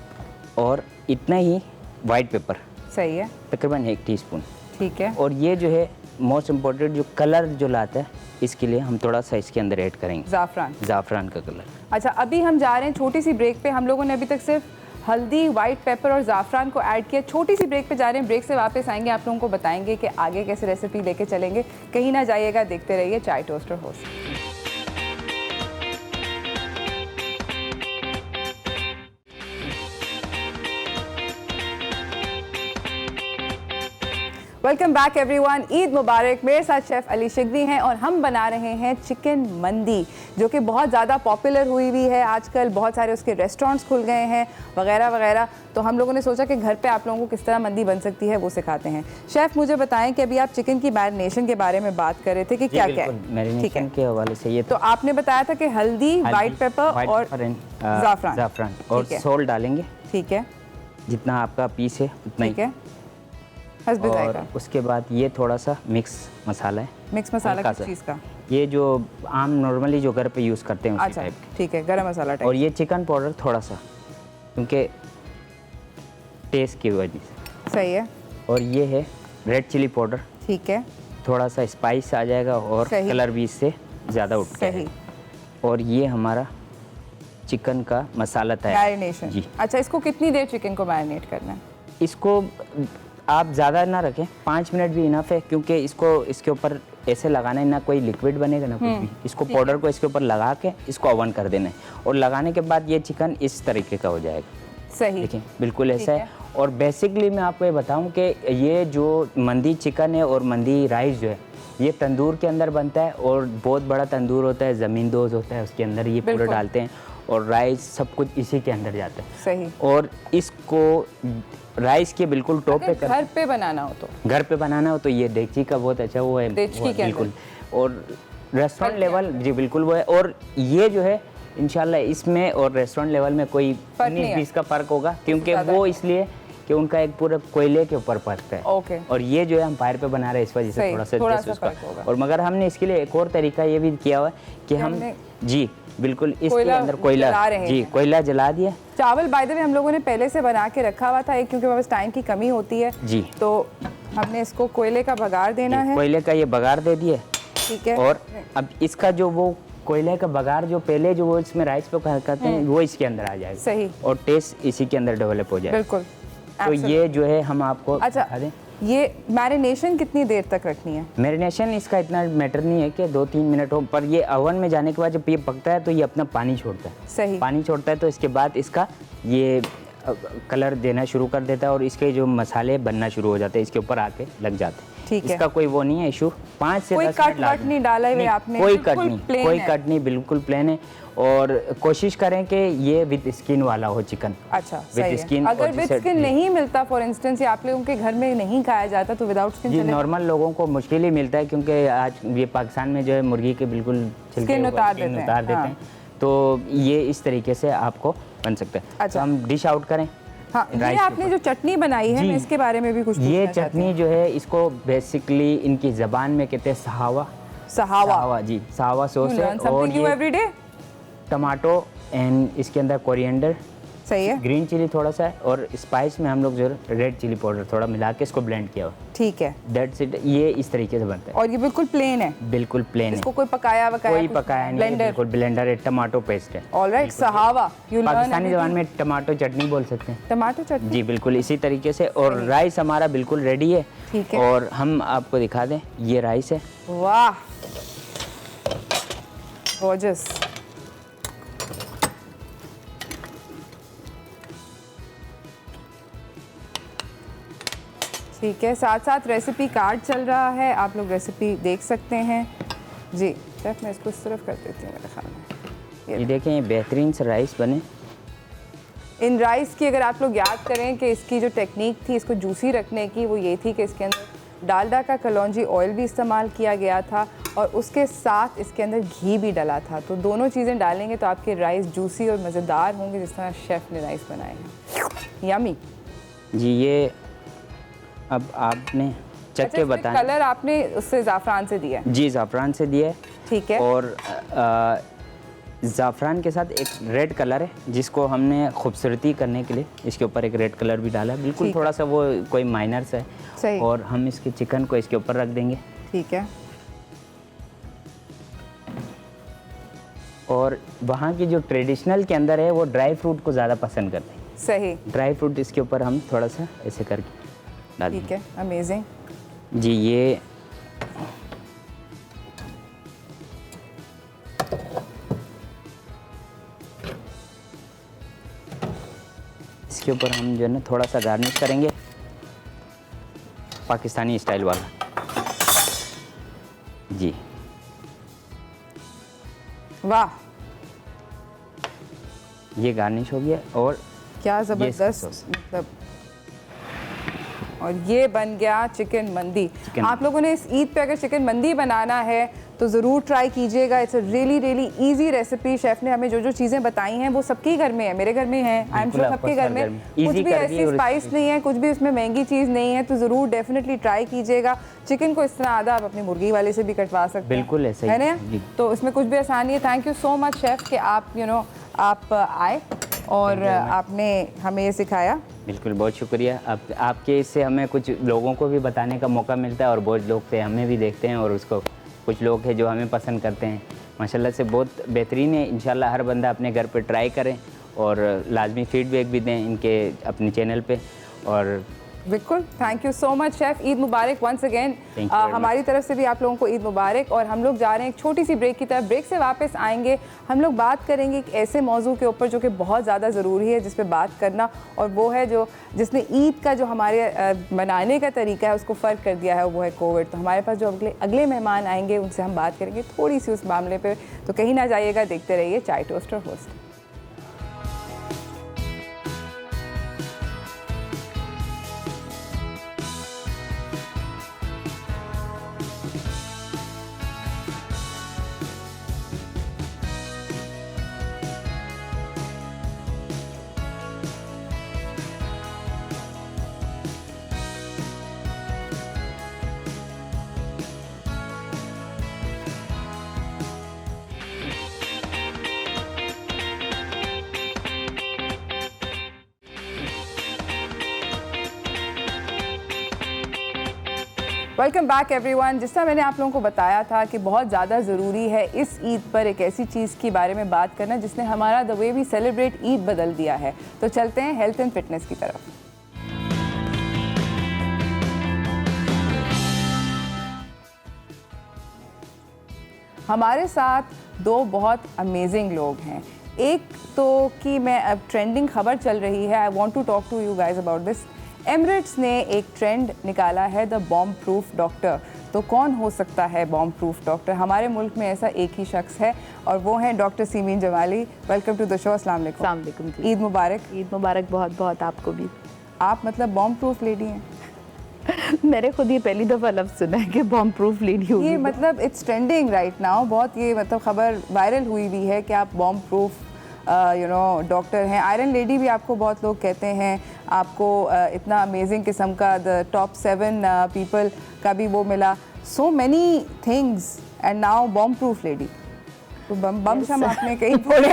और इतना ही वाइट पेपर, सही है, तकरीबन 1 टीस्पून, ठीक है। और ये जो है मोस्ट इम्पोर्टेंट जो कलर जो लाता है, इसके लिए हम थोड़ा सा इसके अंदर ऐड करेंगे ज़ाफ़रान का कलर। अच्छा, अभी हम जा रहे हैं छोटी सी ब्रेक पे। हम लोगों ने अभी तक सिर्फ हल्दी, वाइट पेपर और ज़ाफ़रान को ऐड किया। छोटी सी ब्रेक पे जा रहे हैं। ब्रेक से वापस आएंगे, आप लोगों को बताएंगे कि आगे कैसे रेसिपी लेके चलेंगे। कहीं ना जाइएगा, देखते रहिए चाय toaster host. Welcome back everyone, Eid मुबारक। मेरे साथ शेफ़ अली शिगरी हैं और हम बना रहे हैं चिकन मंदी, जो कि बहुत ज़्यादा पॉपुलर हुई हुई है आजकल। बहुत सारे उसके रेस्टोरेंट्स खुल गए हैं वगैरह वगैरह। तो हम लोगों ने सोचा कि घर पे आप लोगों को किस तरह मंदी बन सकती है वो सिखाते हैं। शेफ़, मुझे बताएं कि अभी आप चिकन की मैरिनेशन के बारे में बात कर रहे थे कि क्या क्या है। मैरिनेशन के हवाले से ये तो आपने बताया था कि हल्दी, वाइट पेपर और ज़ाफ़रान और सॉल्ट डालेंगे, ठीक है, जितना आपका पीस है उतना ही, ठीक है, हस्बे जाएगा। उसके बाद ये थोड़ा सा मिक्स मसाला है। मिक्स मसाला किस चीज़ का? ये जो आम नॉर्मली जो घर पे यूज़ करते हैं उसी अच्छा, टाइप। ठीक है, गरम मसाला टाइप। और ये चिकन पाउडर थोड़ा सा, क्योंकि टेस्ट की वजह से। सही है। और ये है रेड चिली पाउडर, ठीक है, थोड़ा सा स्पाइस आ जाएगा और कलर भी इससे ज़्यादा उठ सही। और ये हमारा चिकन का मसाला तैयार, मैरिनेशन। जी। अच्छा, इसको कितनी देर चिकन को मैरिनेट करना है? इसको आप ज़्यादा ना रखें, 5 मिनट भी इनफ है, क्योंकि इसको इसके ऊपर ऐसे लगाना है, ना कोई लिक्विड बनेगा ना कुछ भी। इसको पाउडर को इसके ऊपर लगा के इसको ओवन कर देना है, और लगाने के बाद ये चिकन इस तरीके का हो जाएगा। सही, देखिए बिल्कुल ऐसा है। और बेसिकली मैं आपको ये बताऊं कि ये जो मंदी चिकन है और मंदी राइस जो है, ये तंदूर के अंदर बनता है, और बहुत बड़ा तंदूर होता है, ज़मींदोज़ होता है, उसके अंदर ये पूरा डालते हैं, और राइस सब कुछ इसी के अंदर जाता है। सही। और इसको राइस के बिल्कुल टॉप पे घर पे बनाना हो तो, घर पे बनाना हो तो ये देगची का बहुत अच्छा वो है, बिल्कुल। और रेस्टोरेंट लेवल, जी बिल्कुल वो है। और ये जो है इंशाल्लाह इसमें और रेस्टोरेंट लेवल में कोई 19-20 का फ़र्क होगा, क्योंकि वो इसलिए कि उनका एक पूरा कोयले के ऊपर पकता है। ओके। और ये जो है हम फायर पे बना रहे हैं, इस वजह से थोड़ा सा फर्क होगा। और मगर हमने इसके लिए एक और तरीका ये भी किया हुआ है कि हम, जी बिल्कुल, इसके अंदर कोयला, जी कोयला जला दिया। चावल बाय द वे हम लोगों ने पहले से बना के रखा हुआ था, क्योंकि बस टाइम की कमी होती है, जी, तो हमने इसको कोयले का बघार देना है। कोयले का ये बघार दे दिए, ठीक है। और अब इसका जो वो कोयले का बघार जो पहले जो वो इसमें राइस पे करते हैं, वो इसके अंदर आ जाएगा। सही। और टेस्ट इसी के अंदर डेवलप हो जाएगा। बिल्कुल। तो ये जो है हम आपको, अच्छा, ये मैरिनेशन कितनी देर तक रखनी है? मैरिनेशन इसका इतना मैटर नहीं है कि 2-3 मिनट हो, पर ये ओवन में जाने के बाद जब ये पकता है तो ये अपना पानी छोड़ता है। सही। पानी छोड़ता है तो इसके बाद इसका ये कलर देना शुरू कर देता है, और इसके जो मसाले बनना शुरू हो जाते हैं, इसके ऊपर आके लग जाते हैं। ठीक है। इसका कोई वो नहीं है इशू। 5 से 10 मिनट कोई कट नहीं डाला है आपने? कोई कट नहीं, बिल्कुल प्लेन है। और कोशिश करें कि ये विद स्किन वाला हो चिकन। अच्छा, विद स्किन। अगर विद स्किन नहीं मिलता, फॉर इंस्टेंस, या आप लोगों के घर में नहीं खाया जाता, तो विदाउट स्किन चलेगा? नॉर्मल लोगों को मुश्किल ही मिलता है, क्योंकि आज ये पाकिस्तान में जो है मुर्गी के बिल्कुल स्किन उतार देते हैं। तो ये इस तरीके से आपको बन सकता है। अच्छा, तो हम डिश आउट करें। हाँ, ये आपने जो चटनी बनाई है, मैं इसके बारे में भी कुछ ये चटनी जो है, इसको बेसिकली इनकी ज़बान में कहते हैं सहावा। जी, सहावा सॉस है। और ये टमाटो एंड इसके अंदर कोरिएंडर, सही है, ग्रीन चिली थोड़ा सा है, और स्पाइस में हम लोग जो रेड चिली पाउडर थोड़ा मिला के इसको ब्लेंड किया हुआ। ठीक है, दैट्स इट। ये इस तरीके से बनता है और ये बिल्कुल प्लेन है, बिल्कुल प्लेन है, इसको कोई पकाया कोई पकाया नहीं, ब्लेंडर, बिल्कुल ब्लेंडर है, टमाटो पेस्ट है। ऑलराइट, सहावा, यू लर्न। पाकिस्तानी ज़बान में टमाटो चटनी बोल सकते हैं, टमाटो चटनी जी बिल्कुल इसी तरीके से। और राइस हमारा बिल्कुल रेडी है, ठीक है, और हम आपको दिखा दें, ये राइस है। वाह, गॉर्जियस। ठीक है, साथ साथ रेसिपी कार्ड चल रहा है, आप लोग रेसिपी देख सकते हैं। जी शेफ, मैं इसको इस तरफ कर देती हूँ मेरे ख्याल में। ये देखें, ये बेहतरीन से राइस बने। इन राइस की अगर आप लोग याद करें कि इसकी जो टेक्निक थी इसको जूसी रखने की, वो ये थी कि इसके अंदर डालडा का कलौंजी ऑयल भी इस्तेमाल किया गया था और उसके साथ इसके अंदर घी भी डला था। तो दोनों चीज़ें डालेंगे तो आपके राइस जूसी और मज़ेदार होंगे, जिस तरह शेफ़ ने राइस बनाए हैं। यमी। जी, ये अब आपने चख के बताया। कलर आपने उससे ज़ाफ़रान से दिया है? जी, ज़ाफ़रान से दिया है, ठीक है। और ज़ाफ़रान के साथ एक रेड कलर है, जिसको हमने खूबसूरती करने के लिए इसके ऊपर एक रेड कलर भी डाला है, बिल्कुल थोड़ा सा वो कोई माइनर सा है। सही। और हम इसके चिकन को इसके ऊपर रख देंगे, ठीक है। और वहाँ की जो ट्रेडिशनल के अंदर है वो ड्राई फ्रूट को ज़्यादा पसंद करते हैं। सही। ड्राई फ्रूट इसके ऊपर हम थोड़ा सा ऐसे करके डाल ठीक है, अमेजिंग। जी, ये इसके ऊपर हम जो है ना थोड़ा सा गार्निश करेंगे, पाकिस्तानी स्टाइल वाला। जी, वाह, ये गार्निश हो गया। और क्या ज़बरदस्त, मतलब, और ये बन गया चिकन मंदी। आप लोगों ने इस ईद पे अगर चिकन मंदी बनाना है तो ज़रूर ट्राई कीजिएगा। It's a really really easy recipe. Chef ने हमें जो जो चीज़ें बताई हैं वो सबके घर में है, मेरे घर में है, आई एम श्योर सबके घर में। कुछ भी ऐसी स्पाइस नहीं है, कुछ भी उसमें महंगी चीज़ नहीं है, तो ज़रूर डेफिनेटली ट्राई कीजिएगा। चिकन को इस तरह आधा आप अपनी मुर्गी वाले से भी कटवा सकते हैं, बिल्कुल ऐसे है ना? तो इसमें कुछ भी आसानी है। Thank you so much chef कि आप आप आए और आपने हमें ये सिखाया। बिल्कुल, बहुत शुक्रिया। आपके इससे हमें कुछ लोगों को भी बताने का मौका मिलता है, और बहुत लोग थे हमें भी देखते हैं, और उसको कुछ लोग हैं जो हमें पसंद करते हैं। माशाल्लाह से बहुत बेहतरीन है। इंशाल्लाह हर बंदा अपने घर पे ट्राई करें और लाजमी फीडबैक भी दें इनके अपने चैनल पे। और बिल्कुल, thank you so much chef. Eid मुबारक वंस अगेन। हमारी तरफ से भी आप लोगों को ईद मुबारक। और हम लोग जा रहे हैं एक छोटी सी ब्रेक की तरफ। ब्रेक से वापस आएंगे, हम लोग बात करेंगे एक ऐसे मौजू के ऊपर जो कि बहुत ज़्यादा ज़रूरी है जिस पे बात करना, और वो है जिसने ईद का जो हमारे मनाने का तरीका है उसको फ़र्क कर दिया है, वो है कोविड। तो हमारे पास जो अगले मेहमान आएंगे उनसे हम बात करेंगे थोड़ी सी उस मामले पर। तो कहीं ना जाइएगा, देखते रहिए चाय टोस्ट और होस्ट। Welcome back everyone. जिस तरह मैंने आप लोगों को बताया था कि बहुत ज़्यादा ज़रूरी है इस ईद पर एक ऐसी चीज़ के बारे में बात करना जिसने हमारा the way we celebrate Eid बदल दिया है। तो चलते हैं हेल्थ एंड फिटनेस की तरफ। हमारे साथ दो बहुत अमेजिंग लोग हैं। एक तो कि मैं अब ट्रेंडिंग खबर चल रही है, I want to talk to you guys about this. Emirates ने एक ट्रेंड निकाला है, द बॉम्ब प्रूफ डॉक्टर। तो कौन हो सकता है बॉम्ब प्रूफ डॉक्टर? हमारे मुल्क में ऐसा एक ही शख्स है और वो है doctor Simeen Jamali. Welcome to the show. अस्सलाम वालेकुम। ईद मुबारक। ईद मुबारक बहुत बहुत आपको भी। आप मतलब बॉम्ब प्रूफ लेडी हैं? मैंने खुद ये पहली दफ़ा लफ्ज़ सुना है कि बॉम्ब प्रूफ लेडी होगी। ये मतलब इट्स ट्रेंडिंग राइट नाउ, बहुत ये मतलब खबर वायरल हुई भी है कि आप बॉम्ब प्रूफ डॉक्टर हैं। आयरन लेडी भी आपको बहुत लोग कहते हैं। आपको इतना अमेजिंग किस्म का द टॉप 7 पीपल का भी वो मिला। So many things and now bomb proof lady. तो बम शम आपने कहीं फोड़े?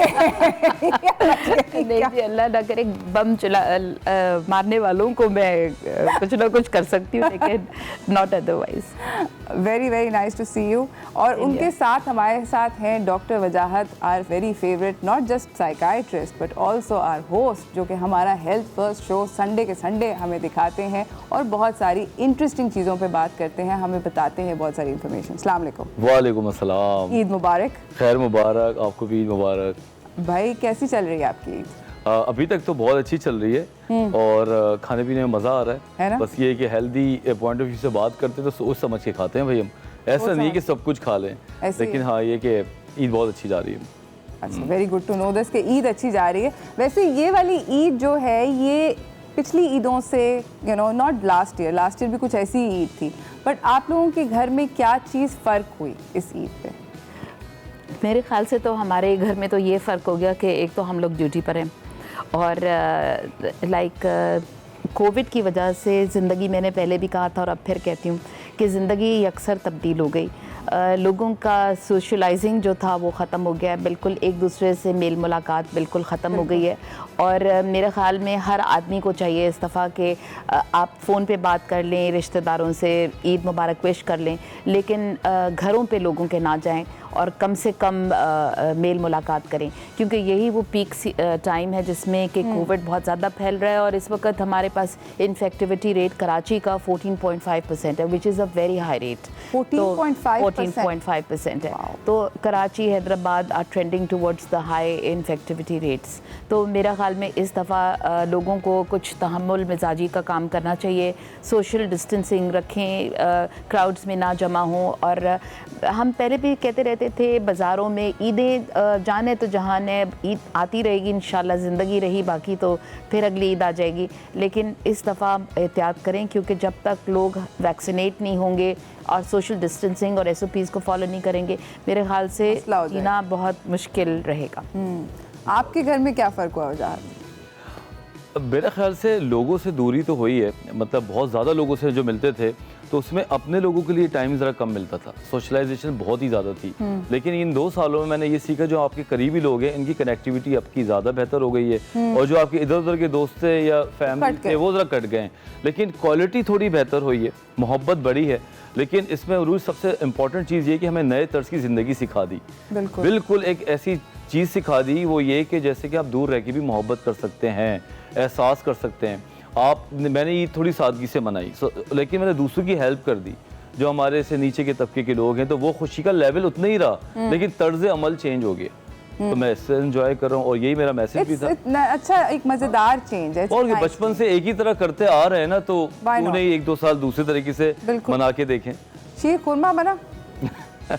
नहीं जी, अल्लाह ना करे बम मारने वालों को मैं कुछ ना कुछ कर सकती हूँ, लेकिन not otherwise. Very very nice to see you. और उनके साथ हमारे साथ हैं doctor Wajahat, our very favourite not just psychiatrist but also our host, जो कि हमारा हेल्थ फर्स्ट शो संडे के संडे हमें दिखाते हैं और बहुत सारी इंटरेस्टिंग चीज़ों पे बात करते हैं, हमें बताते हैं बहुत सारी इन्फॉर्मेशन। अस्सलाम वालेकुम। वालेकुम अस्सलाम। ईद मुबारक। खैर मुबारक, आपको भी ईद मुबारक। भाई कैसी चल रही है आपकी ईद? अभी तक तो बहुत अच्छी चल रही है और खाने पीने में मज़ा आ रहा है ना? बस ये कि हेल्दी पॉइंट ऑफ व्यू से बात करते हैं तो सोच समझ के खाते हैं भाई हम, ऐसा नहीं कि सब कुछ खा लें, लेकिन हाँ ये कि ईद बहुत अच्छी जा रही है। अच्छा, very good to know this कि ईद अच्छी जा रही है। वैसे ये वाली ईद जो है ये पिछली ईदों से नॉट लास्ट ईयर भी कुछ ऐसी ईद थी, बट आप लोगों के घर में क्या चीज़ फ़र्क हुई इस ईद पे? मेरे ख्याल से तो हमारे घर में तो ये फ़र्क हो गया कि एक तो हम लोग ड्यूटी पर हैं और कोविड की वजह से ज़िंदगी, मैंने पहले भी कहा था और अब फिर कहती हूँ कि ज़िंदगी अक्सर तब्दील हो गई। लोगों का सोशलाइजिंग जो था वो ख़त्म हो गया है, बिल्कुल एक दूसरे से मेल मुलाकात बिल्कुल ख़त्म हो गई है। और मेरे ख़्याल में हर आदमी को चाहिए इस दफ़ा कि आप फ़ोन पे बात कर लें, रिश्तेदारों से ईद मुबारक विश कर लें, लेकिन घरों पे लोगों के ना जाएं और कम से कम मेल मुलाकात करें, क्योंकि यही वो पीक टाइम है जिसमें कि कोविड बहुत ज़्यादा फैल रहा है। और इस वक्त हमारे पास इन्फेक्टिविटी रेट कराची का 14.5% है, which is a very high rate. 14.5% है। तो Karachi, Hyderabad are trending towards the high infectivity rates. तो मेरा ख्याल में इस दफ़ा लोगों को कुछ तहम्मुल मिजाजी का काम करना चाहिए, सोशल डिस्टेंसिंग रखें, क्राउड्स में ना जमा हों। और हम पहले भी कहते रहते थे बाज़ारों में ईदें जाने तो जहान है, ईद आती रहेगी इंशाल्लाह, ज़िंदगी रही बाकी तो फिर अगली ईद आ जाएगी। लेकिन इस दफ़ा एहतियात करें, क्योंकि जब तक लोग वैक्सीनेट नहीं होंगे और सोशल डिस्टेंसिंग और SOPs को फॉलो नहीं करेंगे, मेरे ख्याल से जीना बहुत मुश्किल रहेगा। आपके घर में क्या फ़र्क हुआ वजाहत? मेरे ख्याल से लोगों से दूरी तो हुई है, मतलब बहुत ज़्यादा लोगों से जो मिलते थे तो उसमें अपने लोगों के लिए टाइम ज़रा कम मिलता था, सोशलाइजेशन बहुत ही ज़्यादा थी। लेकिन इन 2 सालों में मैंने ये सीखा, जो आपके करीबी लोग हैं इनकी कनेक्टिविटी आपकी ज़्यादा बेहतर हो गई है और जो आपके इधर उधर के दोस्त थे या फैमिली थे वो ज़रा कट गए हैं, लेकिन क्वालिटी थोड़ी बेहतर हुई है, मोहब्बत बढ़ी है। लेकिन इसमें रूज सबसे इम्पॉर्टेंट चीज़ ये कि हमें नए तर्ज की ज़िंदगी सिखा दी, बिल्कुल एक ऐसी चीज़ सिखा दी, वो ये कि जैसे कि आप दूर रह के भी मोहब्बत कर सकते हैं, एहसास कर सकते हैं। मैंने ये थोड़ी सादगी से मनाई, लेकिन मैंने दूसरों की हेल्प कर दी। जो हमारे से नीचे के तबके के लोग हैं तो वो खुशी का लेवल उतना ही रहा, लेकिन तर्ज अमल चेंज हो गया। तो मैं इससे एंजॉय कर रहा हूँ और यही मेरा मैसेज भी था। अच्छा, एक मज़ेदार चेंज है और बचपन से एक ही तरह करते आ रहे हैं ना, तो उन्हें 1-2 साल दूसरे तरीके से मना के देखें। शीर खुरमा बना?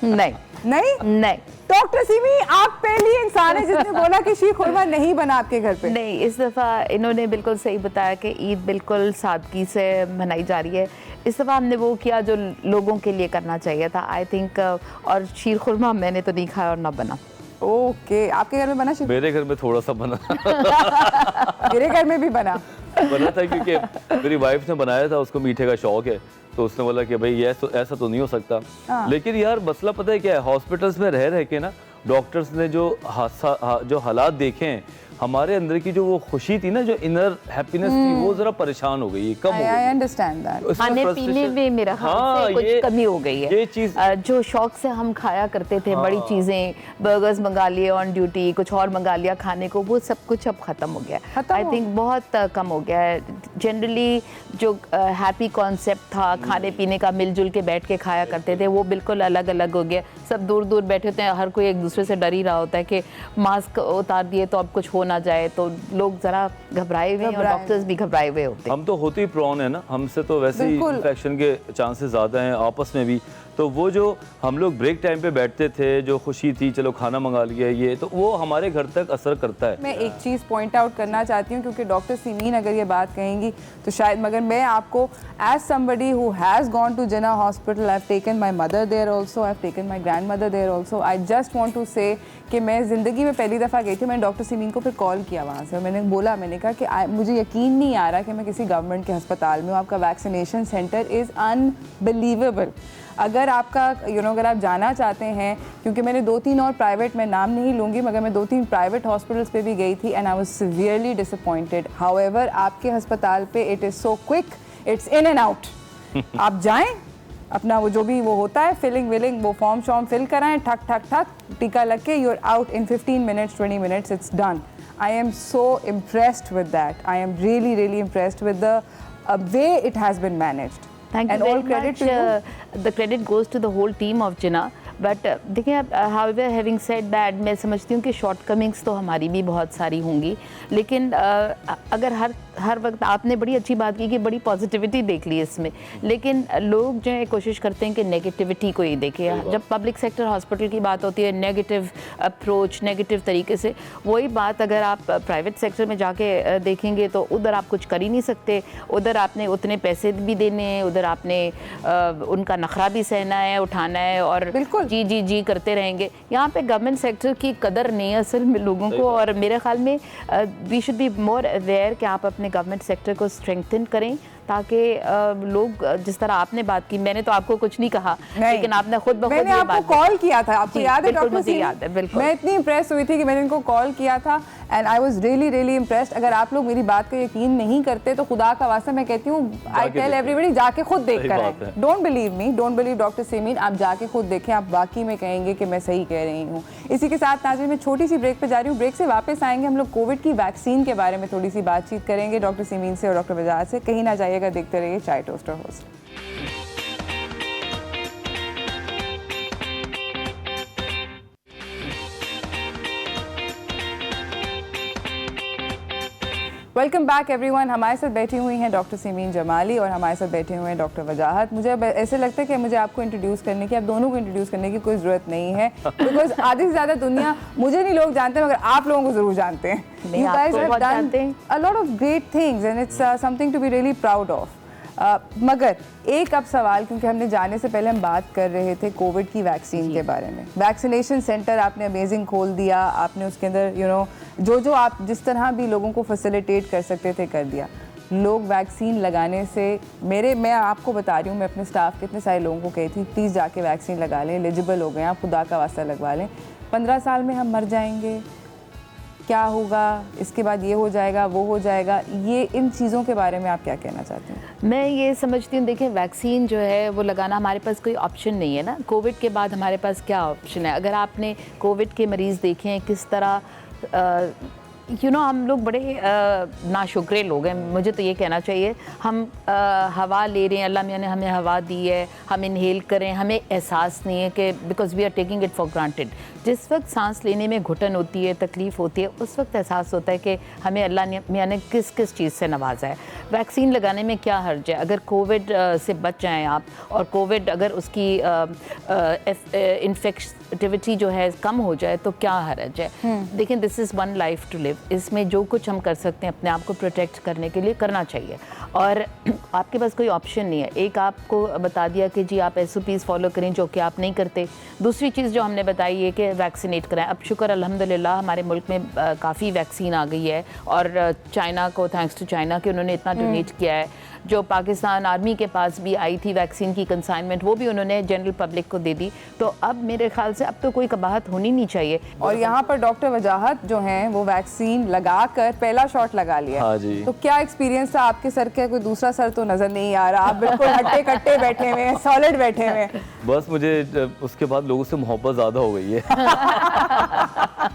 नहीं नहीं नहीं। डॉक्टर सिमी, आप पहली इंसान है जिसने बोला कि शीर खुरमा नहीं बना आपके घर पे। नहीं, इस दफ़ा इन्होंने बिल्कुल सही बताया कि ईद बिल्कुल सादगी से मनाई जा रही है। इस दफ़ा हमने वो किया जो लोगों के लिए करना चाहिए था, आई थिंक। और शीर खुरमा मैंने तो नहीं खाया और ना बना। ओके, आपके घर में बना? मेरे घर में थोड़ा सा बना। मेरे घर में भी बना था, क्योंकि मेरी वाइफ ने बनाया था, उसको मीठे का शौक है, तो उसने बोला कि भाई ऐसा तो नहीं हो सकता। लेकिन यार मसला पता है क्या है, हॉस्पिटल्स में रह के ना डॉक्टर्स ने जो हालात देखे हैं, हमारे अंदर की जो वो खुशी थी ना, जो इनर हैप्पीनेस थी, वो जरा परेशान हो गई है, कम हो गई। I understand that. खाने पीने में मेरा ख्याल से कुछ कमी हो गई है। ये चीज जो शौक से हम खाया करते थे, बड़ी चीजें, बर्गर्स मंगा लिए ऑन ड्यूटी, कुछ और मंगा लिया खाने को, वो सब कुछ अब खत्म हो गया है। आई थिंक बहुत कम हो गया है। जनरली जो हैप्पी कॉन्सेप्ट था खाने पीने का, मिलजुल के बैठ के खाया करते थे, वो बिल्कुल अलग अलग हो गया। सब दूर दूर बैठे होते हैं, हर कोई एक दूसरे से डर ही रहा होता है कि मास्क उतार दिए तो अब कुछ हो ना जाए, तो लोग जरा घबराए हुए हैं और डॉक्टर्स भी घबराए हुए होते हैं। हम तो होते ही प्रॉन है ना, हमसे तो वैसे ही इन्फेक्शन के चांसेस ज़्यादा हैं आपस में भी। तो वो जो हम लोग ब्रेक टाइम पे बैठते थे, जो खुशी थी, चलो खाना मंगा लिया, ये तो वो हमारे घर तक असर करता है। मैं एक चीज़ पॉइंट आउट करना चाहती हूँ, क्योंकि डॉक्टर सिमीन अगर ये बात कहेंगी तो शायद, मगर मैं आपको as somebody who has gone to Jinnah hospital, I have taken my mother there also, I have taken my grandmother there also, I just want to say कि मैं ज़िंदगी में पहली दफ़ा गई थी, मैंने डॉक्टर सिमीन को फिर कॉल किया वहाँ से, मैंने बोला, मैंने कहा कि मुझे यकीन नहीं आ रहा कि मैं किसी गवर्नमेंट के अस्पताल में हूँ, आपका वैक्सीनेशन सेंटर इज़ अनबिलीवेबल। अगर आपका अगर आप जाना चाहते हैं, क्योंकि मैंने 2-3 और प्राइवेट, मैं नाम नहीं लूँगी, मगर मैं 2-3 प्राइवेट हॉस्पिटल्स पे भी गई थी and I was severely disappointed. However आपके अस्पताल पे it is so quick, it's in and out. आप जाएं, अपना वो जो भी वो होता है फिलिंग विलिंग, वो फॉर्म शॉर्म फिल कराएं, ठक ठक ठक, टीका लग के you are out in 15 minutes 20 minutes, it's done. I am so impressed with that. I am really, really impressed with the way it has been managed. Thank you very much. The credit goes to the whole team of Jinnah. But देखिए, हाउएवर हैविंग सेड दैट, मैं समझती हूँ कि शॉर्टकमिंग्स तो हमारी भी बहुत सारी होंगी, लेकिन अगर हर वक्त आपने बड़ी अच्छी बात की कि बड़ी पॉजिटिविटी देख ली इसमें, लेकिन लोग जो है कोशिश करते हैं कि नेगेटिविटी को ही देखें। जब पब्लिक सेक्टर हॉस्पिटल की बात होती है, नेगेटिव अप्रोच, नेगेटिव तरीके से, वही बात अगर आप प्राइवेट सेक्टर में जाके देखेंगे तो उधर आप कुछ कर ही नहीं सकते। उधर आपने उतने पैसे भी देने हैं, उधर आपने उनका नखरा भी सहना है, उठाना है, और बिल्कुल जी जी जी करते रहेंगे। यहाँ पे गवर्नमेंट सेक्टर की कदर नहीं है असल में लोगों को, और मेरे ख्याल में we should be more aware कि आप अपने गवर्नमेंट सेक्टर को स्ट्रेंथन करें, ताकि लोग, जिस तरह आपने बात की, मैंने तो आपको कुछ नहीं कहा, लेकिन आपने खुद ब खुद मैंने आपको कॉल किया था, आपको याद है डॉक्टर? मुझे याद है, बिल्कुल। मैं इतनी इम्प्रेस हुई थी कि मैंने इनको कॉल किया था and I was really really impressed. अगर आप लोग मेरी बात का यकीन नहीं करते तो खुदा का वास्ता मैं कहती हूँ, आई टेल एवरीबॉडी, जाके खुद देख कर आए। Don't believe me, don't believe doctor Simeen, आप जाके खुद देखें, आप वाकई में कहेंगे कि मैं सही कह रही हूँ। इसी के साथ नाज़रीन, मैं छोटी सी ब्रेक पे जा रही हूँ। ब्रेक से वापस आएंगे, हम लोग कोविड की वैक्सीन के बारे में थोड़ी सी बातचीत करेंगे डॉक्टर सिमीन से और डॉक्टर वजाहत से। कहीं ना जाइएगा, देखते रहिए चाय toaster host. Welcome back everyone. हमारे साथ बैठी हुई हैं डॉक्टर सिमीन जमाली और हमारे साथ बैठे हुए हैं डॉक्टर वजाहत। मुझे अब ऐसे लगता है कि मुझे आपको इंट्रोड्यूस करने की, आप दोनों को इंट्रोड्यूस करने की कोई ज़रूरत नहीं है, बिकॉज आधी से ज़्यादा दुनिया मुझे नहीं लोग जानते, मगर आप लोगों को ज़रूर जानते हैं। You guys have done a lot of great things and it's something to be really proud of. मगर एक अब सवाल, क्योंकि हमने जाने से पहले हम बात कर रहे थे कोविड की वैक्सीन के बारे में। वैक्सीनेशन सेंटर आपने अमेजिंग खोल दिया, आपने उसके अंदर जो आप जिस तरह भी लोगों को फैसिलिटेट कर सकते थे कर दिया। लोग वैक्सीन लगाने से, मैं आपको बता रही हूँ, मैं अपने स्टाफ के इतने सारे लोगों को कही थी प्लीज़ जाके वैक्सीन लगा लें, एलिजिबल हो गए आप, खुदा का वास्ता लगवा लें। 15 साल में हम मर जाएंगे, क्या होगा, इसके बाद ये हो जाएगा, वो हो जाएगा, ये इन चीज़ों के बारे में आप क्या कहना चाहते हैं? मैं ये समझती हूँ, देखिए वैक्सीन जो है वो लगाना हमारे पास कोई ऑप्शन नहीं है ना। कोविड के बाद हमारे पास क्या ऑप्शन है? अगर आपने कोविड के मरीज़ देखे हैं किस तरह, हम लोग बड़े नाशुक्रे लोग हैं, मुझे तो ये कहना चाहिए। हम हवा ले रहे हैं, अल्लाह मियाँ ने हमें हवा दी है, हम इनहेल करें, हमें एहसास नहीं है कि because we are taking it for granted. जिस वक्त सांस लेने में घुटन होती है, तकलीफ़ होती है, उस वक्त एहसास होता है कि हमें अल्लाह मियाँ ने किस किस चीज़ से नवाजा है। वैक्सीन लगाने में क्या हर्ज है? अगर कोविड से बच जाएँ आप, और कोविड अगर उसकी इन्फेक्टिविटी जो है कम हो जाए तो क्या हर्ज है? देखिए, this is one life to live. इसमें जो कुछ हम कर सकते हैं अपने आप को प्रोटेक्ट करने के लिए करना चाहिए, और आपके पास कोई ऑप्शन नहीं है। एक आपको बता दिया कि जी आप SOPs फॉलो करें, जो कि आप नहीं करते। दूसरी चीज़ जो हमने बताई है कि वैक्सीनेट कराएं। अब शुक्र अल्हम्दुलिल्लाह हमारे मुल्क में काफ़ी वैक्सीन आ गई है, और चाइना को, थैंक्स टू चाइना कि उन्होंने इतना डोनेट किया है। जो पाकिस्तान आर्मी के पास भी आई थी वैक्सीन की कंसाइनमेंट, वो भी उन्होंने जनरल पब्लिक को दे दी। तो अब मेरे ख्याल से अब तो कोई कबाहत होनी नहीं चाहिए। और यहाँ पर डॉक्टर वजाहत जो हैं वो वैक्सीन लगा कर पहला शॉट लगा लिया। हाँ जी। तो क्या एक्सपीरियंस था आपके सर का? कोई दूसरा सर तो नजर नहीं आ रहा, आप बिल्कुल हट्टे कट्टे बैठे हुए हैं, सॉलिड बैठे हुए हैं। बस मुझे उसके बाद लोगों से मोहब्बत ज़्यादा हो गई है।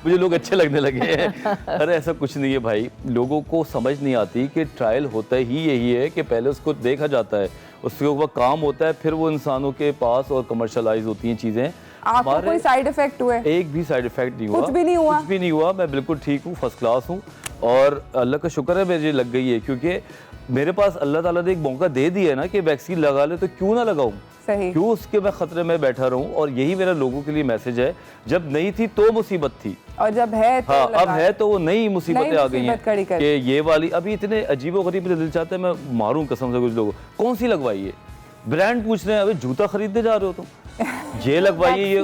मुझे लोग अच्छे लगने लगे हैं। अरे ऐसा कुछ नहीं है भाई, लोगों को समझ नहीं आती कि ट्रायल होता ही यही है कि पहले उसको देखा जाता है, उसके ऊपर काम होता है, फिर वो इंसानों के पास और कमर्शलाइज होती हैं चीज़ें। आपको कोई साइड इफेक्ट हुए? एक भी साइड इफेक्ट नहीं हुआ। कुछ भी नहीं हुआ? कुछ भी नहीं हुआ। मैं बिल्कुल ठीक हूँ, फर्स्ट क्लास हूँ, और अल्लाह का शुक्र है मुझे लग गई है, क्योंकि मेरे पास अल्लाह ताला ने एक मौका दे दिया है ना कि वैक्सीन लगा ले, तो क्यों ना लगाऊं? सही। क्यों उसके मैं खतरे में बैठा रहूं? और यही मेरा लोगों के लिए मैसेज है, जब नहीं थी तो मुसीबत थी, और जब है तो हाँ अब है तो वो नई मुसीबतें आ गई हैं कि ये वाली। अभी इतने अजीब और गरीब दिल चाहते हैं मैं मारूं कसम से कुछ लोगों। कौन सी लगवाई है? ब्रांड पूछ रहे हैं, अभी जूता खरीदने जा रहे हो तुम, जे लगवाइए ये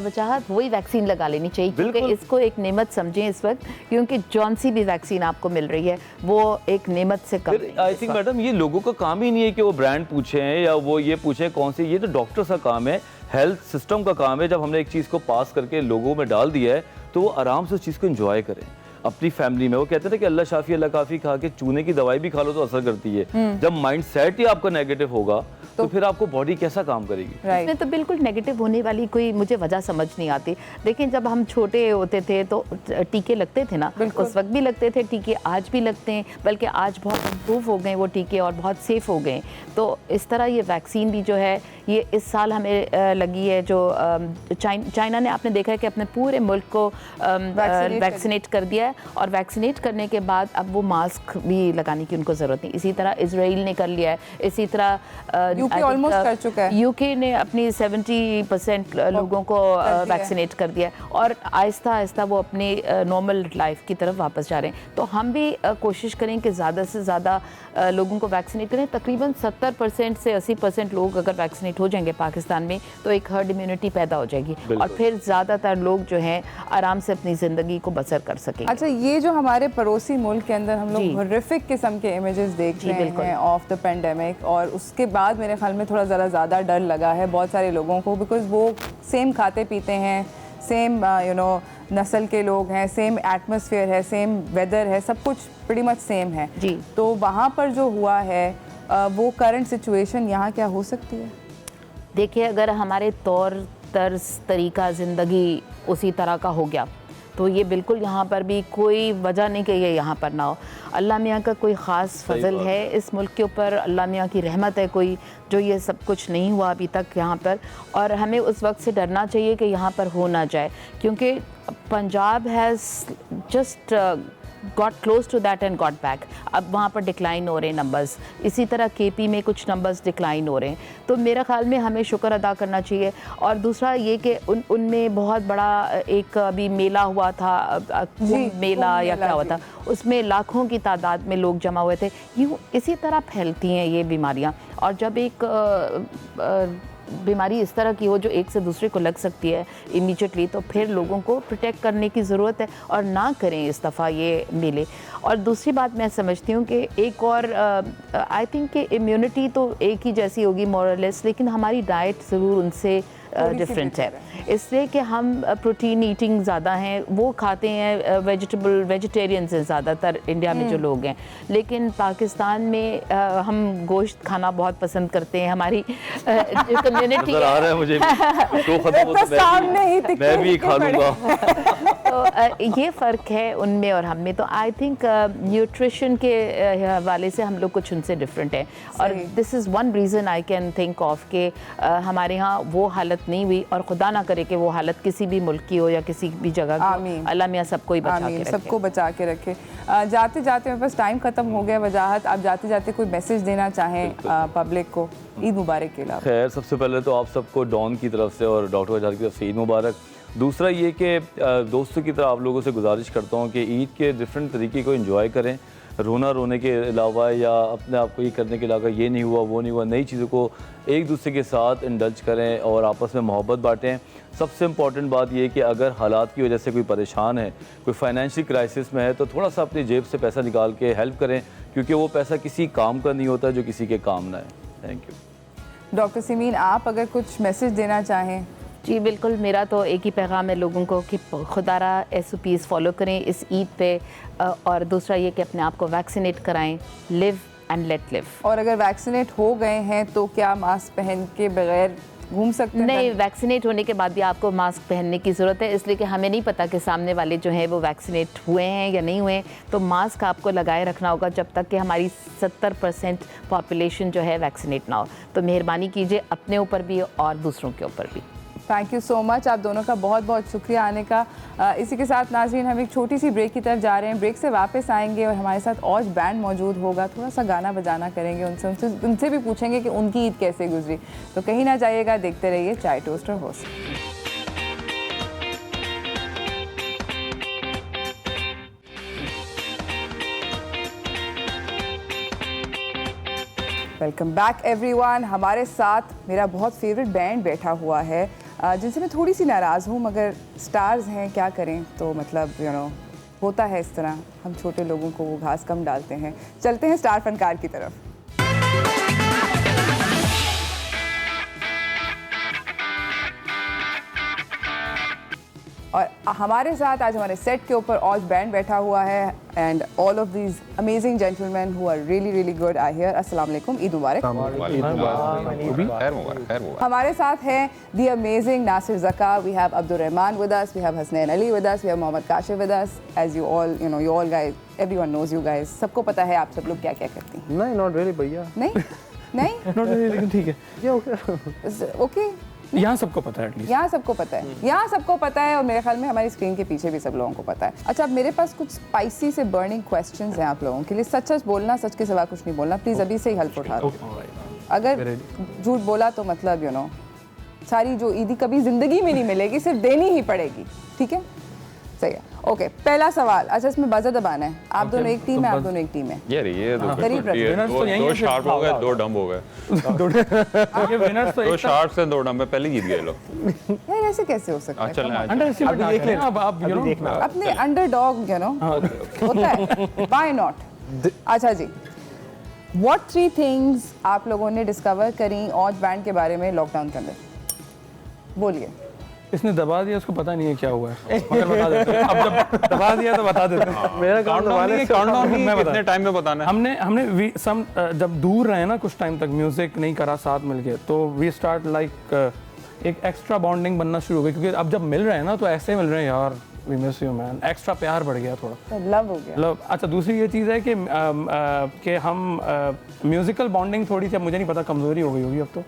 वजाहत वही वैक्सीन लगा लेनी चाहिए, क्योंकि इसको एक नेमत समझें इस वक्त, क्योंकि जौन सी भी वैक्सीन आपको मिल रही है वो एक नेमत से कम नहीं। आई थिंक मैडम ये लोगों का काम ही नहीं है कि वो ब्रांड पूछें या वो ये पूछें कौन सी, ये तो डॉक्टर का काम है, हेल्थ सिस्टम का काम है। जब हमने एक चीज़ को पास करके लोगों में डाल दिया है तो वो आराम से उस चीज़ को एंजॉय करें अपनी फैमिली में। वो कहते थे कि अल्लाह शाफी अल्लाह काफी खा के चूने की दवाई भी खा लो तो असर करती है। जब माइंड सेट ही आपका नेगेटिव होगा तो फिर आपको बॉडी कैसा काम करेगी? इसमें तो बिल्कुल नेगेटिव होने वाली कोई मुझे वजह समझ नहीं आती। लेकिन जब हम छोटे होते थे तो टीके लगते थे ना, उस वक्त भी लगते थे टीके, आज भी लगते हैं, बल्कि आज बहुत इम्प्रूव हो गए वो टीके और बहुत सेफ हो गए। तो इस तरह ये वैक्सीन भी जो है ये इस साल हमें लगी है, जो चाइना ने आपने देखा है कि अपने पूरे मुल्क को वैक्सीनेट कर दिया है, और वैक्सीनेट करने के बाद अब वो मास्क भी लगाने की उनको ज़रूरत नहीं। इसी तरह इजराइल ने कर लिया है, इसी तरह यूके ऑलमोस्ट कर चुका है, यूके ने अपनी 70% लोगों को वैक्सीनेट कर दिया है, और आहिस्ता आहिस्ता वो अपनी नॉर्मल लाइफ की तरफ वापस जा रहे हैं। तो हम भी कोशिश करें कि ज़्यादा से ज़्यादा लोगों को वैक्सीनेट करें। तकरीबन 70% से 80% लोग अगर वैक्सीनेट हो जाएंगे पाकिस्तान में तो एक हर्ड इम्यूनिटी पैदा हो जाएगी, और फिर ज़्यादातर लोग जो हैं आराम से अपनी ज़िंदगी को बसर कर सकेंगे। अच्छा, ये जो हमारे पड़ोसी मुल्क के अंदर हम लोग हॉरिफिक किस्म के इमेजेस देख रहे हैं ऑफ द पेंडेमिक, और उसके बाद मेरे ख्याल में थोड़ा ज़्यादा डर लगा है बहुत सारे लोगों को, बिकॉज वो सेम खाते पीते हैं, सेम नस्ल के लोग हैं, सेम एटमॉस्फेयर है, सेम वेदर है, सब कुछ प्रीटी मच सेम है जी। तो वहाँ पर जो हुआ है वो करंट सिचुएशन यहाँ क्या हो सकती है? देखिए, अगर हमारे तौर तर्ज तरीका ज़िंदगी उसी तरह का हो गया तो ये बिल्कुल यहाँ पर भी कोई वजह नहीं कि ये यहाँ पर ना हो। अल्लाह मियाँ का कोई ख़ास फजल है इस मुल्क के ऊपर, अल्लाह मियाँ की रहमत है कोई, जो ये सब कुछ नहीं हुआ अभी तक यहाँ पर, और हमें उस वक्त से डरना चाहिए कि यहाँ पर हो ना जाए, क्योंकि Punjab has just got close to that and got back. अब वहाँ पर डिक्लाइन हो रहे हैं नंबर्स, इसी तरह केपी में कुछ नंबर्स डिक्लाइन हो रहे हैं। तो मेरा ख्याल में हमें शुक्र अदा करना चाहिए। और दूसरा ये कि उनमें बहुत बड़ा एक अभी मेला हुआ था, मेला या क्या हुआ था, उसमें लाखों की तादाद में लोग जमा हुए थे। यूँ इसी तरह फैलती हैं ये बीमारियाँ, और जब एक बीमारी इस तरह की हो जो एक से दूसरे को लग सकती है इमीडिएटली, तो फिर लोगों को प्रोटेक्ट करने की ज़रूरत है, और ना करें इस दफ़ा ये मेले। और दूसरी बात मैं समझती हूँ कि एक और आई थिंक कि इम्यूनिटी तो एक ही जैसी होगी मोरलेस, लेकिन हमारी डाइट ज़रूर उनसे डिफरेंट है, इसलिए कि हम प्रोटीन ईटिंग ज़्यादा हैं, वो खाते हैं वेजिटेरियंस हैं ज़्यादातर इंडिया में जो लोग हैं, लेकिन पाकिस्तान में हम गोश्त खाना बहुत पसंद करते हैं। हमारी जो कम्युनिटी है मुझे मैं भी खा लूँगा। तो ये फ़र्क है उनमें और हम में। तो आई थिंक न्यूट्रिशन के हवाले से हम लोग कुछ उनसे डिफरेंट हैं, और this is one reason I can think of के हमारे यहाँ वो हालत नहीं हुई, और खुदा ना करे कि वो हालत किसी भी मुल्क की हो या किसी भी जगह की। अल्लाह मियाँ सबको ही बचा के रखे, सबको बचा के रखे। जाते जाते मेरे पास टाइम ख़त्म हो गया वजाहत, आप जाते जाते कोई मैसेज देना चाहें पब्लिक को ईद मुबारक के अलावा? खैर, सबसे पहले तो आप सबको डॉन की तरफ से और डॉक्टर वजाहत की तरफ से ईद मुबारक। दूसरा ये कि दोस्तों की तरह आप लोगों से गुजारिश करता हूँ कि ईद के डिफरेंट तरीके को एंजॉय करें, रोने के अलावा या अपने आप को ये करने के अलावा ये नहीं हुआ वो नहीं हुआ, नई चीज़ों को एक दूसरे के साथ इंडल्ज करें और आपस में मोहब्बत बांटें। सबसे इम्पॉर्टेंट बात ये कि अगर हालात की वजह से कोई परेशान है, कोई फाइनेंशियल क्राइसिस में है, तो थोड़ा सा अपनी जेब से पैसा निकाल के हेल्प करें, क्योंकि वो पैसा किसी काम का नहीं होता जो किसी के काम ना है। Thank you. डॉक्टर सिमीन, आप अगर कुछ मैसेज देना चाहें? जी बिल्कुल, मेरा तो एक ही पैगाम है लोगों को कि खुदारा SOPs फॉलो करें इस ईद पे, और दूसरा ये कि अपने आप को वैक्सीनेट कराएं, लिव एंड लेट लिव। और अगर वैक्सीनेट हो गए हैं तो क्या मास्क पहन के बगैर घूम सकते हैं? नहीं, वैक्सीनेट होने के बाद भी आपको मास्क पहनने की ज़रूरत है, इसलिए कि हमें नहीं पता कि सामने वाले जो हैं वो वैक्सीनेट हुए हैं या नहीं हुए। तो मास्क आपको लगाए रखना होगा जब तक कि हमारी 70% पॉपुलेशन जो है वैक्सीनेट ना हो। तो मेहरबानी कीजिए अपने ऊपर भी और दूसरों के ऊपर भी। थैंक यू सो मच, आप दोनों का बहुत बहुत शुक्रिया आने का। इसी के साथ नाज़रीन, हम एक छोटी सी ब्रेक की तरफ जा रहे हैं। ब्रेक से वापस आएंगे और हमारे साथ औज बैंड मौजूद होगा, थोड़ा सा गाना बजाना करेंगे, उनसे भी पूछेंगे कि उनकी ईद कैसे गुजरी। तो कहीं ना जाइएगा, देखते रहिए चाय टोस्ट और होस्ट। Welcome back everyone. हमारे साथ मेरा बहुत फेवरेट बैंड बैठा हुआ है, जिनसे मैं थोड़ी सी नाराज़ हूँ, मगर स्टार्स हैं, क्या करें। तो मतलब होता है इस तरह, हम छोटे लोगों को वो घास कम डालते हैं। चलते हैं स्टार फनकार की तरफ। और हमारे साथ आज हमारे सेट के ऊपर औज बैंड बैठा हुआ है, and all of these amazing gentleman who are really really good are here. अस्सलाम वालेकुम, ईद मुबारक। हमारे साथ हैं the amazing Nasir Zaka, we have Abdul Rahman with us, we have Hasnain Ali with us, we have Mohammad Kashif with us. As you all guys, everyone knows you guys, सबको पता है आप सब लोग क्या क्या करती हैं। नहीं, नॉट रियली भैया। नहीं नॉट रियली, लेकिन ठीक है, ये ओके। यहाँ सबको पता है, एटलीस्ट यहाँ सबको पता है, यहाँ सबको पता है, और मेरे ख्याल में हमारी स्क्रीन के पीछे भी सब लोगों को पता है। अच्छा, अब मेरे पास कुछ स्पाइसी से बर्निंग क्वेश्चंस हैं आप लोगों के लिए। सच सच बोलना, सच के सिवा कुछ नहीं बोलना। प्लीज़ अभी से ही हल्फ उठा दो। अगर झूठ बोला तो मतलब सारी जो ईदी कभी ज़िंदगी में नहीं मिलेगी, सिर्फ देनी ही पड़ेगी। ठीक है, सही है। ओके, पहला सवाल। अच्छा, इसमें बजर दबाना है। आप दोनों एक टीम है, आप दोनों एक टीम है। ये दो शार्प हो गए, 2 डंब हो गए। ये विनर्स तो दो शार्प से 2 डंब में पहले जीत गए लोग। यार ऐसे कैसे हो सकता है? अंडर एस्टिमेट देख लेना आप देखना अपने अंडरडॉग होता है, व्हाई नॉट। अच्छा जी, व्हाट 3 थिंग्स आप लोगों ने डिस्कवर करी औज बैंड के बारे में लॉकडाउन के अंदर? बोलिए। इसने दबा दिया, उसको पता नहीं है क्या हुआ है, मगर बता देते हैं। अब जब दबा दिया तो बता देते हैं। मेरा काउंटडाउन कितने टाइम में बताना है? हमने जब दूर रहे ना कुछ टाइम तक, म्यूजिक नहीं करा साथ मिलके, तो वी स्टार्ट लाइक एक एक्स्ट्रा बॉन्डिंग बनना शुरू हो गई, क्योंकि अब जब मिल रहे हैं ना तो ऐसे मिल रहे हैं, यार we miss you man, extra प्यार बढ़ गया थोड़ा, लव हो गया। लव। अच्छा, दूसरी ये चीज़ है कि हम म्यूजिकल बॉन्डिंग थोड़ी सी, अब मुझे नहीं पता, कमज़ोरी हो गई होगी अब तो,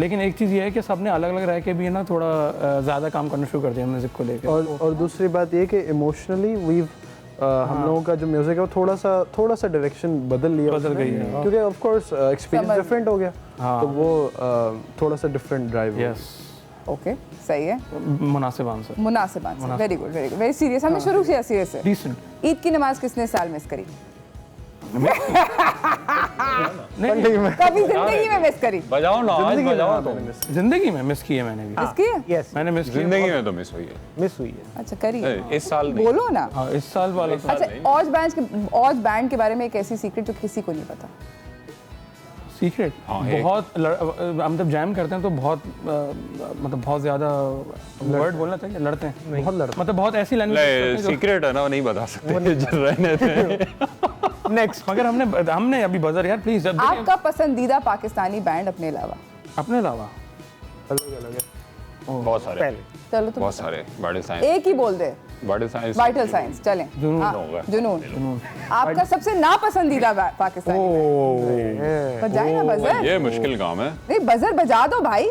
लेकिन एक चीज़ ये है कि सबने अलग अलग रह के भी ना थोड़ा ज़्यादा काम करना शुरू कर दिया म्यूज़िक को लेकर। और दूसरी बात ये कि इमोशनली हम लोगों का जो म्यूजिक है वो थोड़ा सा डायरेक्शन बदल गई है, क्योंकि ऑफ कोर्स एक्सपीरियंस डिफरेंट हो गया, तो वो थोड़ा सा डिफरेंट ड्राइव। यस, ओके, सही है। मुनासिब answer, very good, very serious. हमने शुरू किया सीरियस से। डिसेंट। ईद की नमाज किसने साल मिस करी? कभी जिंदगी में मिस करी? बजाओ ना, आज बजाओ तो। जिंदगी में मिस की है मैंने भी। मिस की है? यस, मैंने मिस की है। जिंदगी में तो मिस हुई है। अच्छा, करी इस साल नहीं। बोलो ना। हाँ, इस साल वाला। अच्छा, औज बैंड के बारे में एक ऐसी सीक्रेट जो किसी को नहीं पता। सीक्रेट बहुत, हम जब जैम करते हैं तो बहुत मतलब बहुत ज़्यादा वर्ड बोलना चाहिए, लड़ते हैं, बहुत लड़ते, मतलब बहुत ऐसी लैंग्वेज सीक्रेट है ना, नहीं बता सकते, रहने थे। नेक्स्ट। मगर हमने अभी बजर, यार प्लीज। आपका पसंदीदा पाकिस्तानी बैंड अपने अलावा? बहुत सारे, चलो तो बहुत सारे। वाइटल साइंस, एक ही बोल दे। वाइटल साइंस चलें। जुनून। आपका आपका सबसे नापसंदीदा पाकिस्तानी? बजाए ना बजर। ये मुश्किल काम है। नहीं, बजर बजा दो भाई।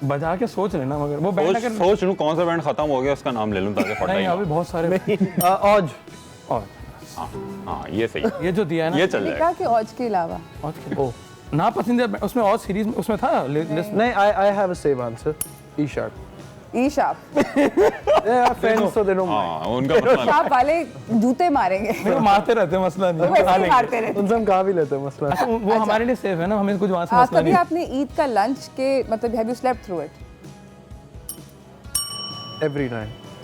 बजा के सोच लेना, मगर वो बैंड अगर सोच लूं कौन सा बैंड खत्म हो गया उसका नाम ले लूं ताकि फटाई। नहीं, अभी बहुत सारे। औज। हाँ, ये सही। ये जो दिया है ना, ये चल जाएगा। कि औज के अलावा ना पसंदीदा उसमें और सीरीज में उसमें था लिस्ट। नहीं, I have a same answer, E sharp. Friends तो देनो। हां, उनका मसला शार्प वाले जूते मारेंगे। वो मारते रहते हैं, मसला नहीं, मारते रहते। उनसे हम कहा भी लेते हैं, मसला। अच्छा, वो हमारे लिए सेफ है ना, हमें कुछ वहां से मसला नहीं। कभी आपने ईद का लंच के मतलब have you slept through it?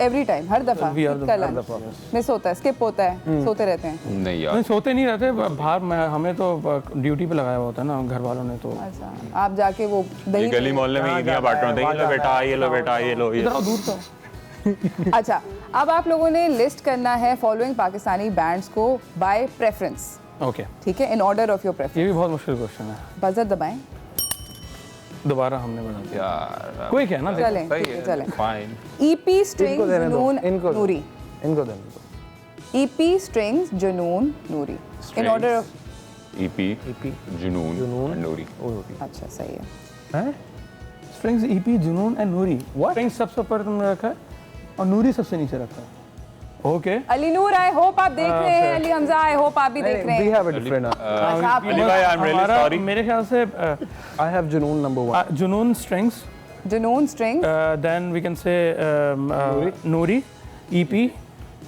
Every time, हर दफा ईद का लंच मिस होता है, स्किप होता है, सोते रहते हैं? नहीं यार, नहीं सोते नहीं रहते बाहर, हमें तो ड्यूटी पे लगाया हुआ होता है ना घर वालों ने, तो अच्छा आप जाके वो दही गली मोहल्ले में ईदियां बांट रहे थे, ये लो बेटा, ये लो बेटा, ये लो, इधर दूर तो। अच्छा, अब आप लोगों ने लिस्ट करना है फॉलोइंग पाकिस्तानी बैंड्स को बाय प्रेफरेंस। ओके, ठीक है, in order of your preference. ये भी बहुत मुश्किल क्वेश्चन है। बजर दबाएं। दोबारा हमने बना दिया यार, कोई क्या ना, चलें। फाइन। ईपी स्ट्रिंग्स जुनून नूरी। इनको देना। ईपी स्ट्रिंग्स जुनून नूरी, इन ऑर्डर ऑफ ईपी जुनून नूरी। अच्छा, सही है। स्ट्रिंग्स, ईपी, जुनून एंड नूरी। स्ट्रिंग्स सबसे ऊपर तुमने रखा है और नूरी सबसे नीचे रखा है। Okay, Ali Noor, I hope आप देख रहे हैं। अली हमजा, आई होप आप भी देख रहे हैं। We have a different मेरे ख्याल से I have जुनून नंबर 1. जुनून strings, then we can say Noori, EP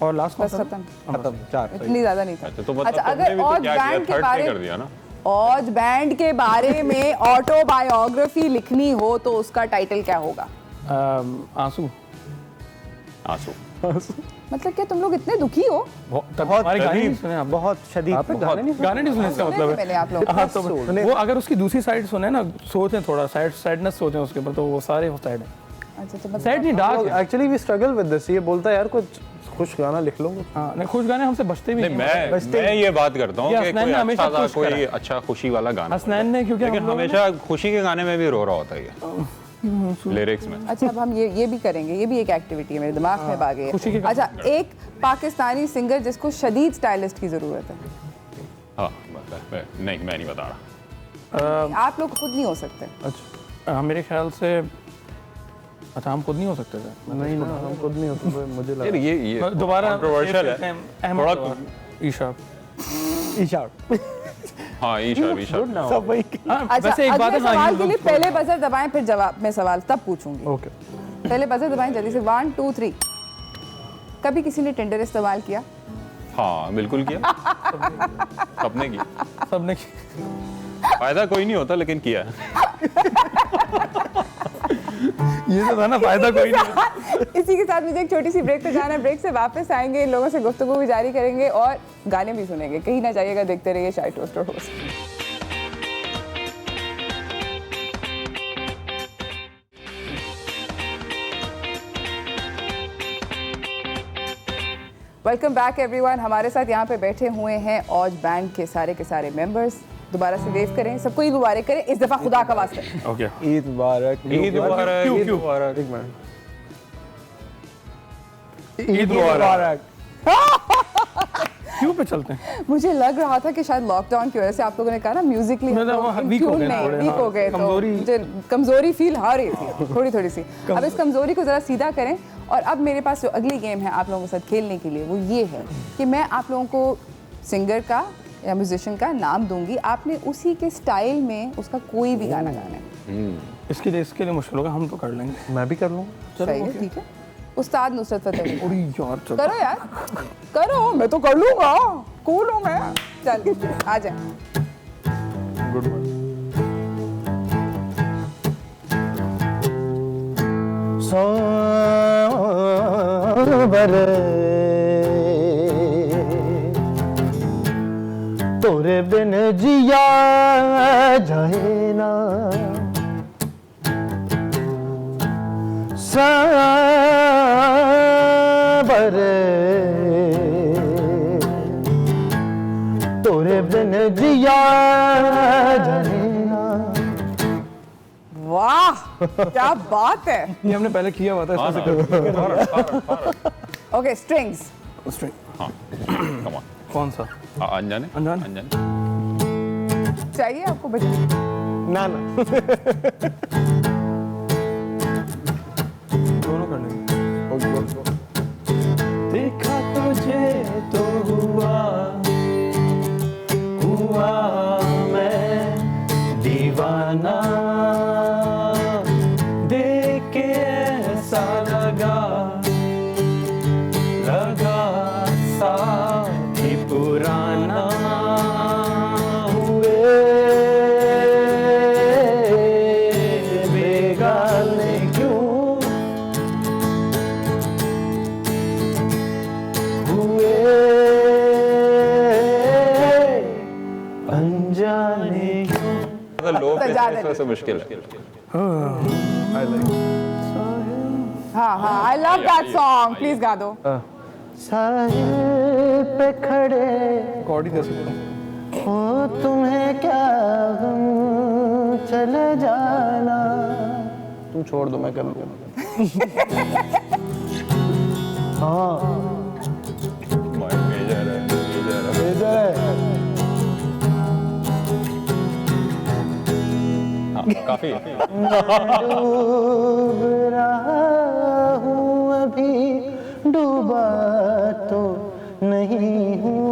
और लास्ट बस खत्म। खत्म, 4 इतनी ज्यादा नहीं था। तो मतलब अच्छा, अगर और बैंड के बारे कर दिया ना, औज बैंड के बारे में ऑटोबायोग्राफी लिखनी हो तो उसका टाइटल क्या होगा? आंसू। आंसू। मतलब क्या तुम लोग इतने दुखी हो? बहुत गाने नहीं सुने आप? बहुत शदीद। आपने गाने नहीं सुने इसका मतलब है? मैंने आप लोग तो वो अगर उसकी दूसरी साइड सुने ना, सोचें थोड़ा सैडनेस सोचें उसके ऊपर, तो वो सारे वो सैड हैं। अच्छा तो सैड नहीं, dark. Actually we struggle with this. ये बोलता है यार कुछ खुश गाना लिख लो। हाँ, नहीं खुश गाने हमसे बचते भी नहीं। मैं ये बात करता हूँ कि कोई अच्छा खुशी वाला गाना। हसनैन ने क्योंकि लेकिन हमेशा खुशी के गाने में भी रो रहा होता है लिरिक्स में। अच्छा अब हम ये भी करेंगे, ये भी एक एक्टिविटी है मेरे दिमाग में बागे है। अच्छा एक पाकिस्तानी सिंगर जिसको शदीद स्टाइलिस्ट की जरूरत है। हाँ नहीं, मैं नहीं बता रहा। आप लोग खुद नहीं हो सकते? अच्छा मेरे ख्याल से, अच्छा हम खुद नहीं हो सकते थे? नहीं ना, हम खुद नहीं हो सकते। मुझे लगा ये दोबारा कंट्रोवर्शियल है थोड़ा। ईशा हाँ ईशा सब वही। अच्छा वैसे एक बात है, सवाल के लिए पहले बजर दबाएं फिर जवाब में सवाल तब पूछूंगी। ओके पहले बजर दबाएं जल्दी से। 1 2 3। कभी किसी ने टिंडर इस्तेमाल किया? हाँ बिल्कुल किया। सबने किया। फायदा कोई नहीं होता लेकिन किया। ये तो था ना, फायदा कोई नहीं। इसी के साथ मुझे एक छोटी सी ब्रेक पे जाना है। ब्रेक से वापस आएंगे, इन लोगों से गुफ्तगू भी जारी करेंगे और गाने भी सुनेंगे। कहीं ना जाइएगा, देखते रहिए चाय toaster host. Welcome back everyone. हमारे साथ यहाँ पे बैठे हुए हैं औज बैंड के सारे मेंबर्स। दोबारा से वेव करें, सबको ईद मुबारक करें इस दफा खुदा का वास्ते। ओके ईद मुबारक। ईद मुबारक। क्यों एक मिनट। ईद मुबारक। क्यों पे चलते हैं? मुझे लग रहा था कि शायद लॉकडाउन की वजह से आप लोगों ने कहा ना म्यूजिकली वीक हो गए, तो मुझे कमजोरी फील हो रही थी थोड़ी सी। अब इस कमजोरी को जरा सीधा करें। और अब मेरे पास जो अगली गेम है आप लोगों के साथ खेलने के लिए, वो ये है कि मैं आप लोगों को सिंगर का या म्यूजिशियन का नाम दूंगी, आपने उसी के स्टाइल में उसका कोई भी गाना गाना है। इसके लिए मुश्किल होगा, हम तो कर लेंगे। मैं भी कर लूँ? सही है, ठीक है। उस्ताद नुसरत फतेह अली। अरे यार चलो करो यार, करो, मैं तो कर लूंगा, कूल हूँ मैं। चल आ जाए। Good morning. तोरे बिन जिया जाए ना, साबर तोरे बिन जिया जाए ना। वाह क्या बात है। ये हमने पहले किया हुआ था। Okay strings. स्ट्रिंग हाँ कम ऑन। कौन सा? अनजाने चाहिए आपको बजा? ना दोनों कर लेंगे। देखा तुझे तो हुआ मैं दीवाना, देख के ऐसा लगा साथी पुराना, हुए बेगाने क्यों, हुए अनजाने क्यों। लो से मुश्किल है। हाँ I love that song, please गा दो। साहिल पे खड़े कॉर्ड ही दे सकता हूँ। हो तुम्हें क्या गम चले जाना, तुम छोड़ दो, मैं कर लूँगा। हाँ मेजर है। हाँ काफी। डूब रहा हूँ अभी, डूबा तो नहीं हूँ,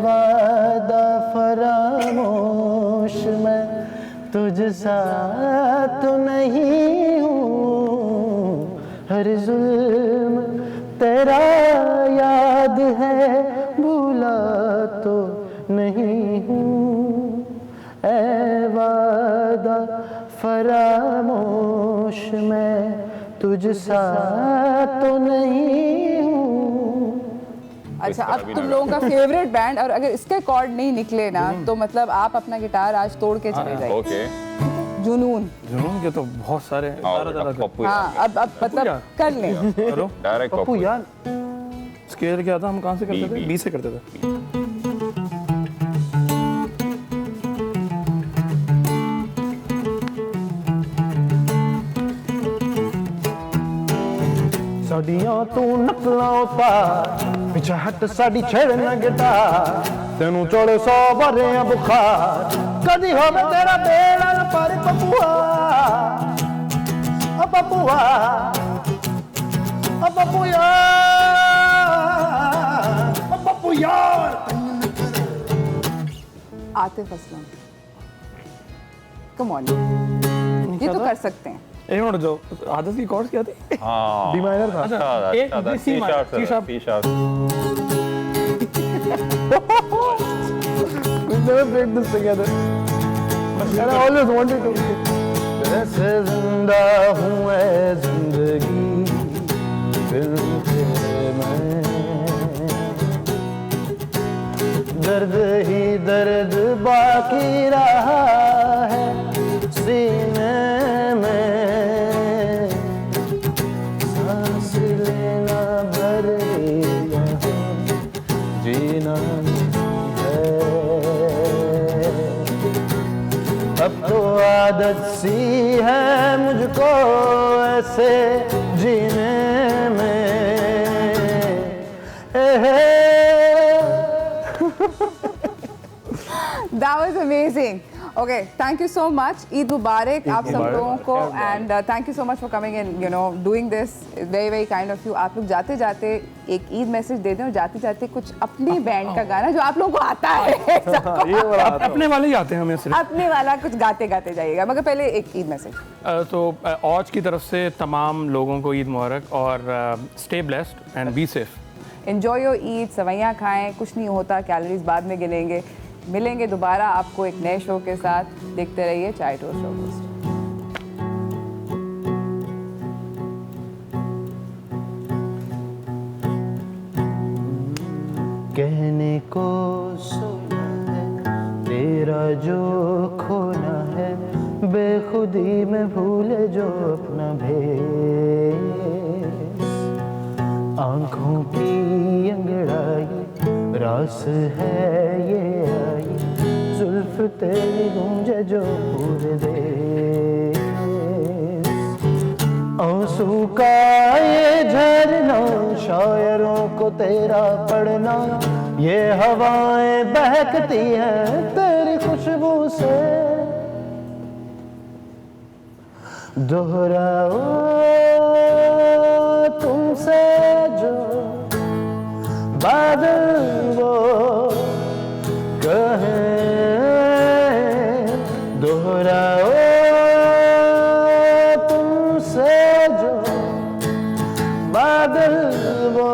वादा फरामोश मैं तुझ सा तो नहीं हूँ, हर जुल्म तेरा याद है, भूला तो नहीं फरामोश मैं तुझ सा तो नहीं हूँ। अच्छा, अब तुम लोगों का फेवरेट बैंड, और अगर इसके कॉर्ड नहीं निकले ना तो मतलब आप अपना गिटार आज तोड़ के चले जाइए। ओके, जुनून के तो बहुत सारे हाँ, अब मतलब कर लें। डायरेक्ट पप्पू यार। स्केल क्या था, हम कहाँ से करते थे? बी से करते थे। ਸਾਡੀਆਂ ਤੂੰ ਨਕਲਾਂ ਉਤਾਰ ਪਿੱਛੇ ਹਟ ਸਾਡੀ ਛੇੜ ਨਾ ਗਿਟਾਰ ਤੈਨੂੰ ਚੋਲੇ 100 ਵਰਿਆਂ ਬੁਖਾਰ ਕਦੀ ਹੋਵੇ ਤੇਰਾ ਬੇੜਾ ਨਾ ਪਰ ਪਪੂਆ ਓ ਪਪੂਆ ਓ ਪਪੂ ਯਾਰ ਓ ਪਪੂ ਯਾਰ। आतिफ असलम, कम ऑन, ये तो कर सकते हैं। एक मिनट, जो आदत की कॉर्ड्स क्या थी? हाँ, डी माइनर था। अच्छा, C sharp, C sharp. We never played this together. And I always wanted to. जैसे जिंदा हूँ ऐ जिंदगी फिर तेरे मैं, दर्द ही दर्द बाकी रहा है सीने में, सांस लेना भर यहाँ जीना है। अब तो आदत सी है मुझको ऐसे जीने में। That was amazing. Okay, thank you so much. Eid Mubarak आप सब लोगों को, and thank you so much for coming and doing this. It's very very kind of you. आप लोग जाते जाते एक ईद मैसेज दे दें और जाते जाते कुछ अपनी बैंड का गाना जो आप लोगों को आता है अपने वाले ही आते हैं हमें सिर्फ, अपने वाला कुछ गाते गाते जाइएगा, मगर पहले एक ईद मैसेज। तो औज की तरफ से तमाम लोगों को ईद मुबारक और stay blessed and be safe. Enjoy your Eid, सवैयाँ खाएं, कुछ नहीं होता, कैलोरीज बाद में गिनेंगे। मिलेंगे दोबारा आपको एक नए शो के साथ, देखते रहिए चाय टोस्ट शो। कहने को सुना है तेरा जो खोना है, बेखुदी में भूले जो अपना भेस, आंखों की अंगड़ाई रास है ये आई, जुल्फ तेरी गूंजे जो पूरे देश, आंसू का ये झरना शायरों को तेरा पढ़ना, ये हवाएं बहकती हैं तेरी खुशबू से, दोहराओ तुमसे जो बादल वो कहें, दोहराओ तुमसे जो बादल वो